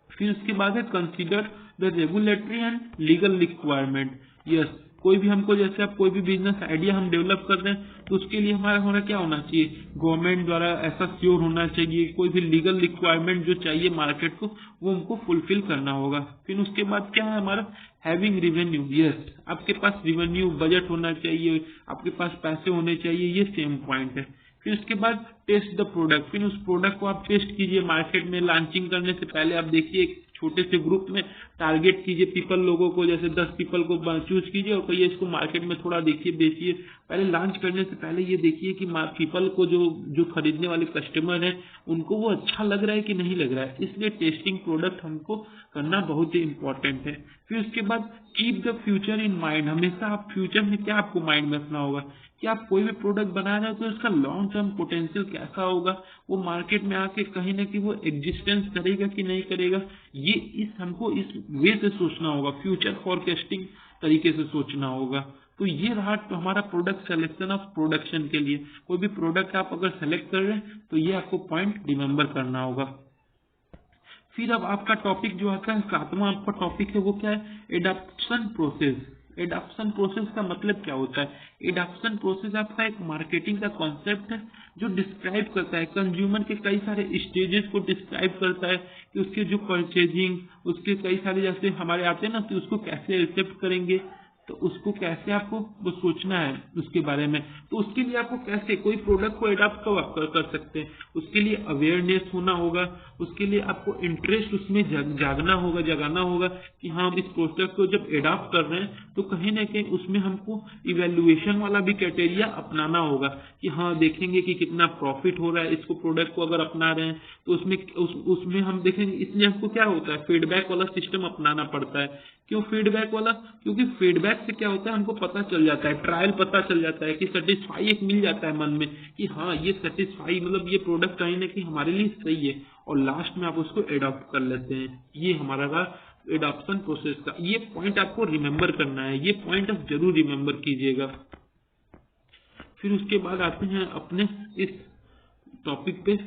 फिर उसके बाद है consider the regulatory and legal requirement. Yes, कोई भी हमको, जैसे आप कोई भी बिजनेस आइडिया हम डेवलप कर रहे हैं तो उसके लिए हमारा होना क्या होना चाहिए, गवर्नमेंट द्वारा ऐसा श्योर होना चाहिए, कोई भी लीगल रिक्वायरमेंट जो चाहिए मार्केट को वो हमको फुलफिल करना होगा। फिर उसके बाद क्या है हमारा, हैविंग रिवेन्यू। यस, आपके पास रिवेन्यू बजट होना चाहिए, आपके पास पैसे होने चाहिए, ये सेम पॉइंट है। फिर उसके बाद टेस्ट द प्रोडक्ट। फिर उस प्रोडक्ट को आप टेस्ट कीजिए, मार्केट में लॉन्चिंग करने से पहले आप देखिए, एक छोटे से ग्रुप में टारगेट कीजिए पीपल लोगों को, जैसे 10 पीपल को चूज कीजिए और कहिए इसको मार्केट में थोड़ा देखिए, बेचिए। पहले लॉन्च करने से पहले ये देखिए कि पीपल को जो खरीदने वाले कस्टमर हैं उनको वो अच्छा लग रहा है कि नहीं लग रहा है। इसलिए टेस्टिंग प्रोडक्ट हमको करना बहुत ही इंपॉर्टेंट है। फिर उसके बाद keep the future in mind. हमेशा आप फ्यूचर में क्या आपको माइंड में रखना होगा कि आप कोई भी प्रोडक्ट बना रहे हो तो इसका लॉन्ग टर्म पोटेंशियल कैसा होगा, वो मार्केट में आके कहीं ना कहीं वो एग्जिस्टेंस करेगा कि नहीं करेगा। ये हमको इस वे से सोचना होगा, फ्यूचर फॉरकास्टिंग तरीके से सोचना होगा। तो ये रहा तो हमारा प्रोडक्ट सिलेक्शन ऑफ प्रोडक्शन के लिए। कोई भी प्रोडक्ट आप अगर सेलेक्ट कर रहे हैं तो ये आपको पॉइंट रिमेंबर करना होगा। फिर अब आपका टॉपिक जो आता है, 7वां आपका टॉपिक है वो क्या है, एडॉप्शन प्रोसेस। एडॉप्शन प्रोसेस का मतलब क्या होता है, एडॉप्शन प्रोसेस आपका एक मार्केटिंग का कॉन्सेप्ट है जो डिस्क्राइब करता है कंज्यूमर के कई सारे स्टेजेस को डिस्क्राइब करता है कि उसके जो परचेजिंग, उसके कई सारे जैसे हमारे आते हैं ना कि उसको कैसे एक्सेप्ट करेंगे, तो उसको कैसे आपको वो सोचना है उसके बारे में। तो उसके लिए आपको कैसे कोई प्रोडक्ट को एडॉप्ट कब आप कर सकते हैं, उसके लिए अवेयरनेस होना होगा, उसके लिए आपको इंटरेस्ट उसमें जगाना होगा कि हाँ इस प्रोडक्ट को जब एडॉप्ट कर रहे हैं तो कहीं ना कहीं उसमें हमको इवेल्युएशन वाला भी क्राइटेरिया अपनाना होगा कि हाँ देखेंगे कि कितना प्रॉफिट हो रहा है इसको प्रोडक्ट को अगर अपना रहे हैं तो उसमें हम देखेंगे। इसलिए हमको क्या होता है, फीडबैक वाला सिस्टम अपनाना पड़ता है। क्यों फीडबैक वाला, क्योंकि फीडबैक से क्या होता है हमको पता चल जाता है, ट्रायल पता चल जाता है कि सेटिस्फाई एक मिल जाता है मन में कि हाँ ये सेटिस्फाई मतलब ये प्रोडक्ट कहीं ना कहीं हमारे लिए सही है, और लास्ट में आप उसको एडॉप्ट कर लेते हैं। ये हमारा एडॉप्शन प्रोसेस का। ये पॉइंट आपको रिमेंबर करना है, ये पॉइंट आप जरूर रिमेंबर कीजिएगा। फिर उसके बाद आते हैं अपने इस टॉपिक पे।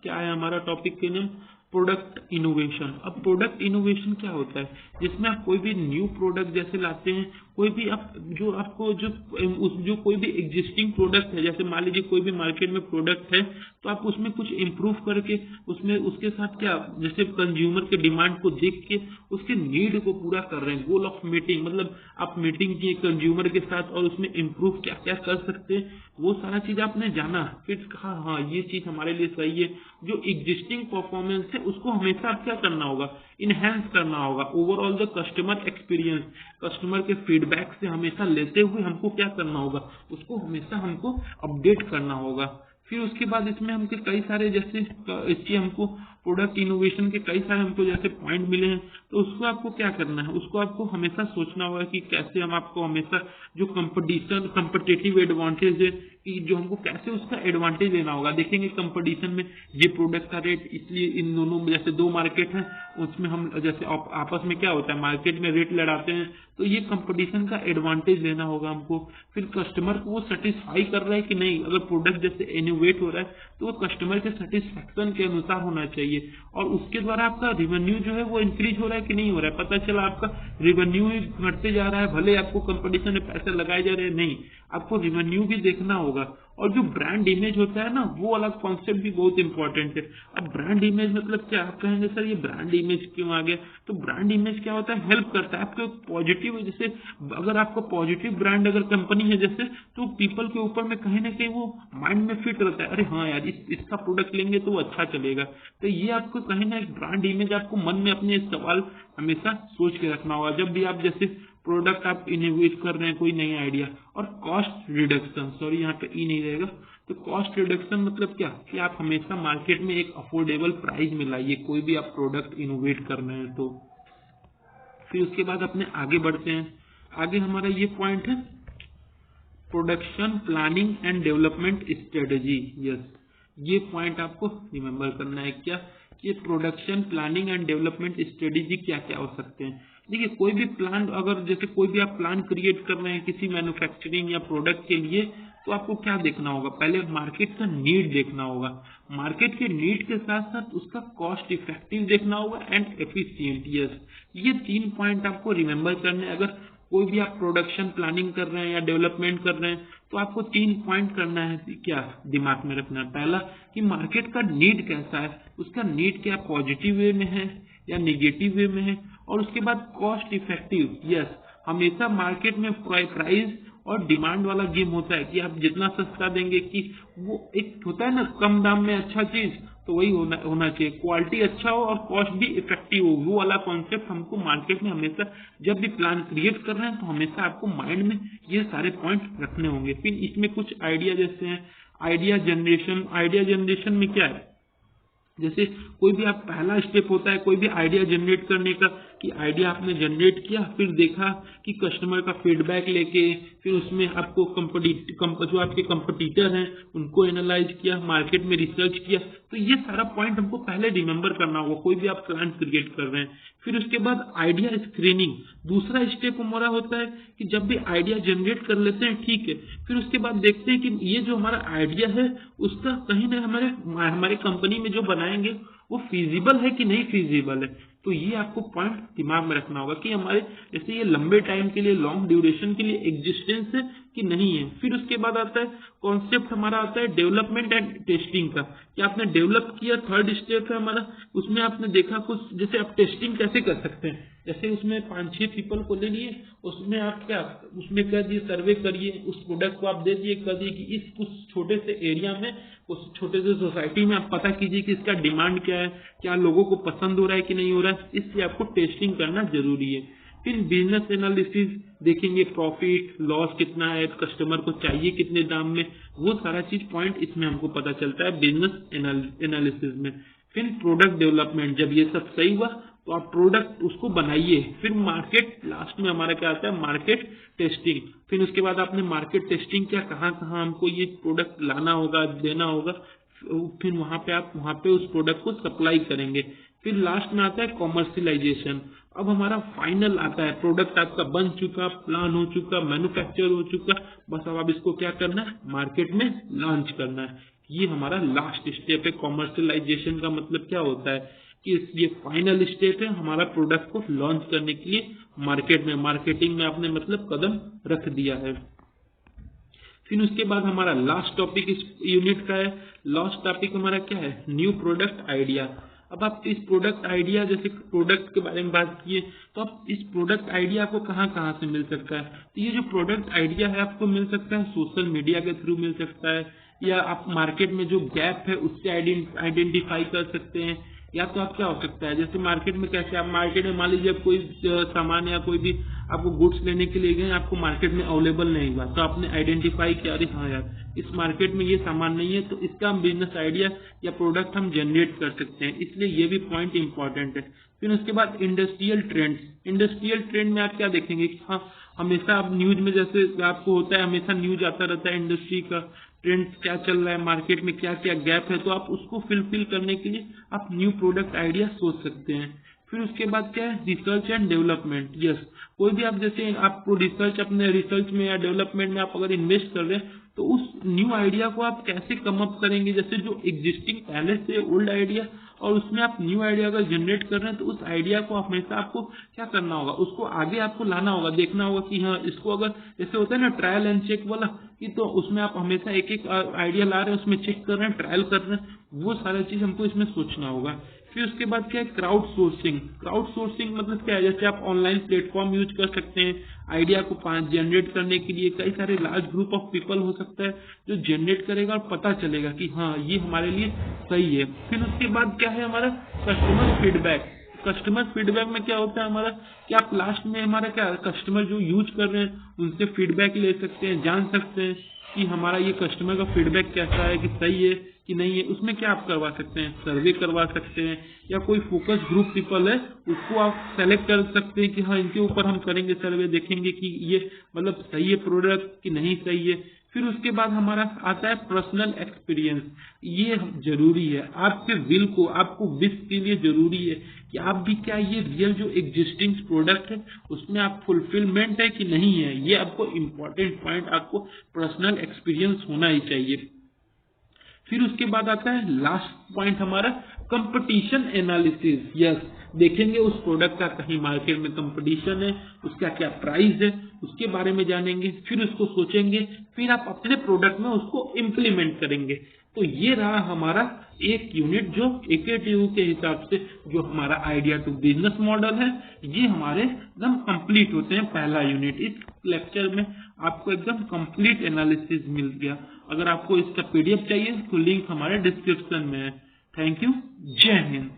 क्या है हमारा टॉपिक के नेम? Product innovation. अब प्रोडक्ट इनोवेशन क्या होता है? जिसमें आप कोई भी न्यू प्रोडक्ट जैसे लाते हैं, कोई भी आप जो आपको जो कोई भी एग्जिस्टिंग प्रोडक्ट है, जैसे मान लीजिए कोई भी मार्केट में प्रोडक्ट है, तो आप उसमें कुछ इम्प्रूव करके उसमें उसके साथ क्या, जैसे कंज्यूमर के डिमांड को देख के उसके नीड को पूरा कर रहे हैं। गोल ऑफ मीटिंग मतलब आप मीटिंग किए कंज्यूमर के साथ और उसमें इम्प्रूव क्या क्या कर सकते हैं, वो सारा चीज आपने जाना, फिर कहा हाँ ये चीज हमारे लिए सही है। जो एग्जिस्टिंग परफॉर्मेंस है उसको हमेशा क्या करना होगा? इनहेंस करना होगा। Overall the customer experience, customer के फीडबैक से हमेशा लेते हुए हमको क्या करना होगा? उसको हमेशा हमको अपडेट करना होगा। फिर उसके बाद इसमें हमके कई सारे जैसे इसकी हमको प्रोडक्ट इनोवेशन के कई सारे हमको जैसे पॉइंट मिले हैं, तो उसको आपको क्या करना है? उसको आपको हमेशा सोचना होगा कि कैसे हम आपको हमेशा जो कंपटीटिव एडवांटेज है कि जो हमको कैसे उसका एडवांटेज लेना होगा। देखेंगे कंपटीशन में ये प्रोडक्ट का रेट, इसलिए इन दोनों में जैसे दो मार्केट है उसमें हम जैसे आपस में क्या होता है मार्केट में रेट लड़ाते हैं, तो ये कंपटीशन का एडवांटेज लेना होगा हमको। फिर कस्टमर को वो सेटिस्फाई कर रहा है कि नहीं, अगर प्रोडक्ट जैसे इनोवेट हो रहा है तो वो कस्टमर के सेटिस्फेक्शन के अनुसार होना चाहिए, और उसके द्वारा आपका रिवेन्यू जो है वो इंक्रीज हो रहा है कि नहीं हो रहा है। पता चला आपका रिवेन्यू ही घटते जा रहा है, भले आपको कंपटीशन में पैसे लगाए जा रहे हैं, नहीं, आपको रिवेन्यू भी देखना होगा। और जो ब्रांड इमेज होता है ना, वो अलग कॉन्सेप्ट भी बहुत इंपॉर्टेंट है। अब ब्रांड इमेज मतलब क्या? आप कहेंगे सर ये ब्रांड इमेज क्यों आ गया? तो ब्रांड इमेज क्या होता है? हेल्प करता है आपको पॉजिटिव, जैसे अगर आपको पॉजिटिव ब्रांड अगर कंपनी है जैसे, तो पीपल के ऊपर में कहीं ना कहीं वो माइंड में फिट रहता है, अरे हाँ यार इसका प्रोडक्ट लेंगे तो वो अच्छा चलेगा। तो ये आपको कहीं ना एक ब्रांड इमेज आपको मन में अपने सवाल हमेशा सोच के रखना होगा जब भी आप जैसे प्रोडक्ट आप इनोवेट कर रहे हैं कोई नई आइडिया। और कॉस्ट रिडक्शन, सॉरी यहाँ पे ई नहीं रहेगा, तो कॉस्ट रिडक्शन मतलब क्या कि आप हमेशा मार्केट में एक अफोर्डेबल प्राइस में लाइए कोई भी आप प्रोडक्ट इनोवेट कर रहे हैं तो। फिर उसके बाद अपने आगे बढ़ते हैं। आगे हमारा ये पॉइंट है production planning and development strategy. Yes, ये पॉइंट आपको रिमेंबर करना है। क्या? ये production planning and development strategy क्या क्या हो सकते हैं। देखिए कोई भी प्लान, अगर जैसे कोई भी आप प्लान क्रिएट कर रहे हैं किसी मैन्युफैक्चरिंग या प्रोडक्ट के लिए, तो आपको क्या देखना होगा? पहले मार्केट का नीड देखना होगा, मार्केट के नीड के साथ साथ उसका कॉस्ट इफेक्टिव देखना होगा एंड एफिशिएंट। यस, ये 3 पॉइंट आपको रिमेंबर करने हैं। अगर कोई भी आप प्रोडक्शन प्लानिंग कर रहे हैं या डेवलपमेंट कर रहे हैं तो आपको 3 पॉइंट करना है, क्या दिमाग में रखना है? पहला कि मार्केट का नीड कैसा है, उसका नीड क्या पॉजिटिव वे में है या निगेटिव वे में है, और उसके बाद कॉस्ट इफेक्टिव। यस, हमेशा मार्केट में प्राइस और डिमांड वाला गेम होता है कि आप जितना सस्ता देंगे, कि वो एक होता है ना कम दाम में अच्छा चीज, तो वही होना चाहिए, क्वालिटी अच्छा हो और कॉस्ट भी इफेक्टिव हो, वो वाला कॉन्सेप्ट हमको मार्केट में हमेशा जब भी प्लान क्रिएट कर रहे हैं तो हमेशा आपको माइंड में ये सारे पॉइंट रखने होंगे। फिर इसमें कुछ आइडिया जैसे हैं आइडिया जनरेशन। आइडिया जनरेशन में क्या है? जैसे कोई भी आप पहला स्टेप होता है कोई भी आइडिया जनरेट करने का, कि आइडिया आपने जनरेट किया, फिर देखा कि कस्टमर का फीडबैक लेके, फिर उसमें आपको जो आपके कंपटीटर हैं उनको एनालाइज किया, मार्केट में रिसर्च किया। तो ये सारा पॉइंट हमको पहले रिमेंबर करना होगा कोई भी आप प्लान क्रिएट कर रहे हैं। फिर उसके बाद आइडिया स्क्रीनिंग, दूसरा स्टेप हमारा होता है कि जब भी आइडिया जनरेट कर लेते हैं, ठीक है, फिर उसके बाद देखते हैं कि ये जो हमारा आइडिया है उसका कहीं ना हमारे कंपनी में जो बनाएंगे वो फिजिबल है कि नहीं फिजिबल है। तो ये आपको पॉइंट दिमाग में रखना होगा कि हमारे जैसे ये लंबे टाइम के लिए, लॉन्ग ड्यूरेशन के लिए एग्जिस्टेंस है कि नहीं है। फिर उसके बाद आता है कॉन्सेप्ट हमारा आता है डेवलपमेंट एंड टेस्टिंग का, कि आपने डेवलप किया, थर्ड स्टेप है हमारा, उसमें आपने देखा कुछ, जैसे आप टेस्टिंग कैसे कर सकते हैं, जैसे उसमें 5-6 पीपल को ले लिए, उसमें आप क्या उसमें कर दिए सर्वे करिए, उस प्रोडक्ट को आप दे दिए, कर दिए कि इस कुछ छोटे से एरिया में, उस छोटे से सोसाइटी में आप पता कीजिए कि इसका डिमांड क्या है, क्या लोगों को पसंद हो रहा है कि नहीं हो रहा है, इसलिए आपको टेस्टिंग करना जरूरी है। फिर बिजनेस एनालिसिस देखेंगे, प्रॉफिट लॉस कितना है, कस्टमर को चाहिए कितने दाम में, वो सारा चीज पॉइंट इसमें हमको पता चलता है बिजनेस एनालिसिस में। फिर प्रोडक्ट डेवलपमेंट, जब ये सब सही हुआ तो आप प्रोडक्ट उसको बनाइए। फिर मार्केट, लास्ट में हमारा क्या आता है मार्केट टेस्टिंग। फिर उसके बाद आपने मार्केट टेस्टिंग क्या, कहाँ कहाँ हमको ये प्रोडक्ट लाना होगा, देना होगा, फिर वहां पे आप वहां पे उस प्रोडक्ट को सप्लाई करेंगे। फिर लास्ट में आता है कॉमर्शियलाइजेशन। अब हमारा फाइनल आता है, प्रोडक्ट आपका बन चुका, प्लान हो चुका, मैन्युफैक्चर हो चुका, बस अब इसको क्या करना है, मार्केट में लॉन्च करना है। ये हमारा लास्ट स्टेप है। कॉमर्शियलाइजेशन का मतलब क्या होता है कि ये फाइनल स्टेप है हमारा प्रोडक्ट को लॉन्च करने के लिए मार्केट में, मार्केटिंग में आपने मतलब कदम रख दिया है। फिर उसके बाद हमारा लास्ट टॉपिक इस यूनिट का है। लास्ट टॉपिक हमारा क्या है, न्यू प्रोडक्ट आइडिया। अब आप इस प्रोडक्ट आइडिया, जैसे प्रोडक्ट के बारे में बात किए, तो आप इस प्रोडक्ट आइडिया आपको कहाँ से मिल सकता है। तो ये जो प्रोडक्ट आइडिया है आपको मिल सकता है सोशल मीडिया के थ्रू मिल सकता है, या आप मार्केट में जो गैप है उससे आइडेंटिफाई कर सकते हैं, या तो आप क्या हो सकता है, जैसे मार्केट में कैसे, आप मार्केट में मान लीजिए कोई सामान या कोई भी आपको गुड्स लेने के लिए गए, आपको मार्केट में अवेलेबल नहीं हुआ, तो आपने आइडेंटिफाई किया, अरे हाँ यार इस मार्केट में ये सामान नहीं है, तो इसका हम बिजनेस आइडिया या प्रोडक्ट हम जनरेट कर सकते हैं। इसलिए ये भी पॉइंट इंपॉर्टेंट है। फिर उसके बाद इंडस्ट्रियल ट्रेंड्स। इंडस्ट्रियल ट्रेंड में आप क्या देखेंगे कि हाँ, हमेशा आप न्यूज में जैसे आपको होता है, हमेशा न्यूज आता रहता है इंडस्ट्री का, ट्रेंड्स क्या चल रहा है मार्केट में, क्या क्या गैप है, तो आप उसको फिल करने के लिए आप न्यू प्रोडक्ट आइडिया सोच सकते हैं। फिर उसके बाद क्या है, रिसर्च एंड डेवलपमेंट। यस, कोई भी आप जैसे आपको रिसर्च, अपने रिसर्च में या डेवलपमेंट में आप अगर इन्वेस्ट कर रहे हैं, तो उस न्यू आइडिया को आप कैसे कम अप करेंगे, जैसे जो एग्जिस्टिंग पहले से ओल्ड आइडिया और उसमें आप न्यू आइडिया अगर जनरेट कर रहे हैं, तो उस आइडिया को हमेशा आपको क्या करना होगा, उसको आगे आपको लाना होगा, देखना होगा कि हाँ इसको अगर, जैसे होता है ना ट्रायल एंड चेक वाला, कि तो उसमें आप हमेशा एक एक आइडिया ला रहे हैं, उसमें चेक कर रहे हैं, ट्रायल कर रहे हैं, वो सारी चीज हमको इसमें सोचना होगा। फिर उसके बाद क्या है, क्राउड सोर्सिंग। क्राउड सोर्सिंग मतलब क्या है, जैसे आप ऑनलाइन प्लेटफॉर्म यूज कर सकते हैं आइडिया को जनरेट करने के लिए, कई सारे लार्ज ग्रुप ऑफ पीपल हो सकता है जो जनरेट करेगा और पता चलेगा कि हाँ ये हमारे लिए सही है। फिर उसके बाद क्या है हमारा कस्टमर फीडबैक। कस्टमर फीडबैक में क्या होता है हमारा, कि आप लास्ट में हमारा क्या, कस्टमर जो यूज कर रहे हैं उनसे फीडबैक ले सकते हैं, जान सकते हैं कि हमारा ये कस्टमर का फीडबैक कैसा है, कि सही है कि नहीं है। उसमें क्या आप करवा सकते हैं, सर्वे करवा सकते हैं, या कोई फोकस ग्रुप पीपल है उसको आप सेलेक्ट कर सकते हैं कि हाँ इनके ऊपर हम करेंगे सर्वे, देखेंगे कि ये मतलब सही है प्रोडक्ट कि नहीं सही है। फिर उसके बाद हमारा आता है पर्सनल एक्सपीरियंस। ये जरूरी है, आपके विल को, आपको विश के लिए जरूरी है कि आप भी क्या ये रियल जो एग्जिस्टिंग प्रोडक्ट है उसमें आप फुलफिलमेंट है कि नहीं है। ये आपको इम्पोर्टेंट पॉइंट, आपको पर्सनल एक्सपीरियंस होना ही चाहिए। फिर उसके बाद आता है लास्ट पॉइंट हमारा कंपटीशन एनालिसिस। यस, देखेंगे उस प्रोडक्ट का कहीं मार्केट में कंपटीशन है, उसका क्या प्राइस है, उसके बारे में जानेंगे, फिर उसको सोचेंगे, फिर आप अपने प्रोडक्ट में उसको इम्प्लीमेंट करेंगे। तो ये रहा हमारा एक यूनिट जो AKTU के हिसाब से जो हमारा आइडिया टू बिजनेस मॉडल है, ये हमारे एकदम कंप्लीट होते हैं पहला यूनिट। इस लेक्चर में आपको एकदम कंप्लीट एनालिसिस मिल गया। अगर आपको इसका PDF चाहिए तो लिंक हमारे डिस्क्रिप्शन में है। थैंक यू, जय हिंद।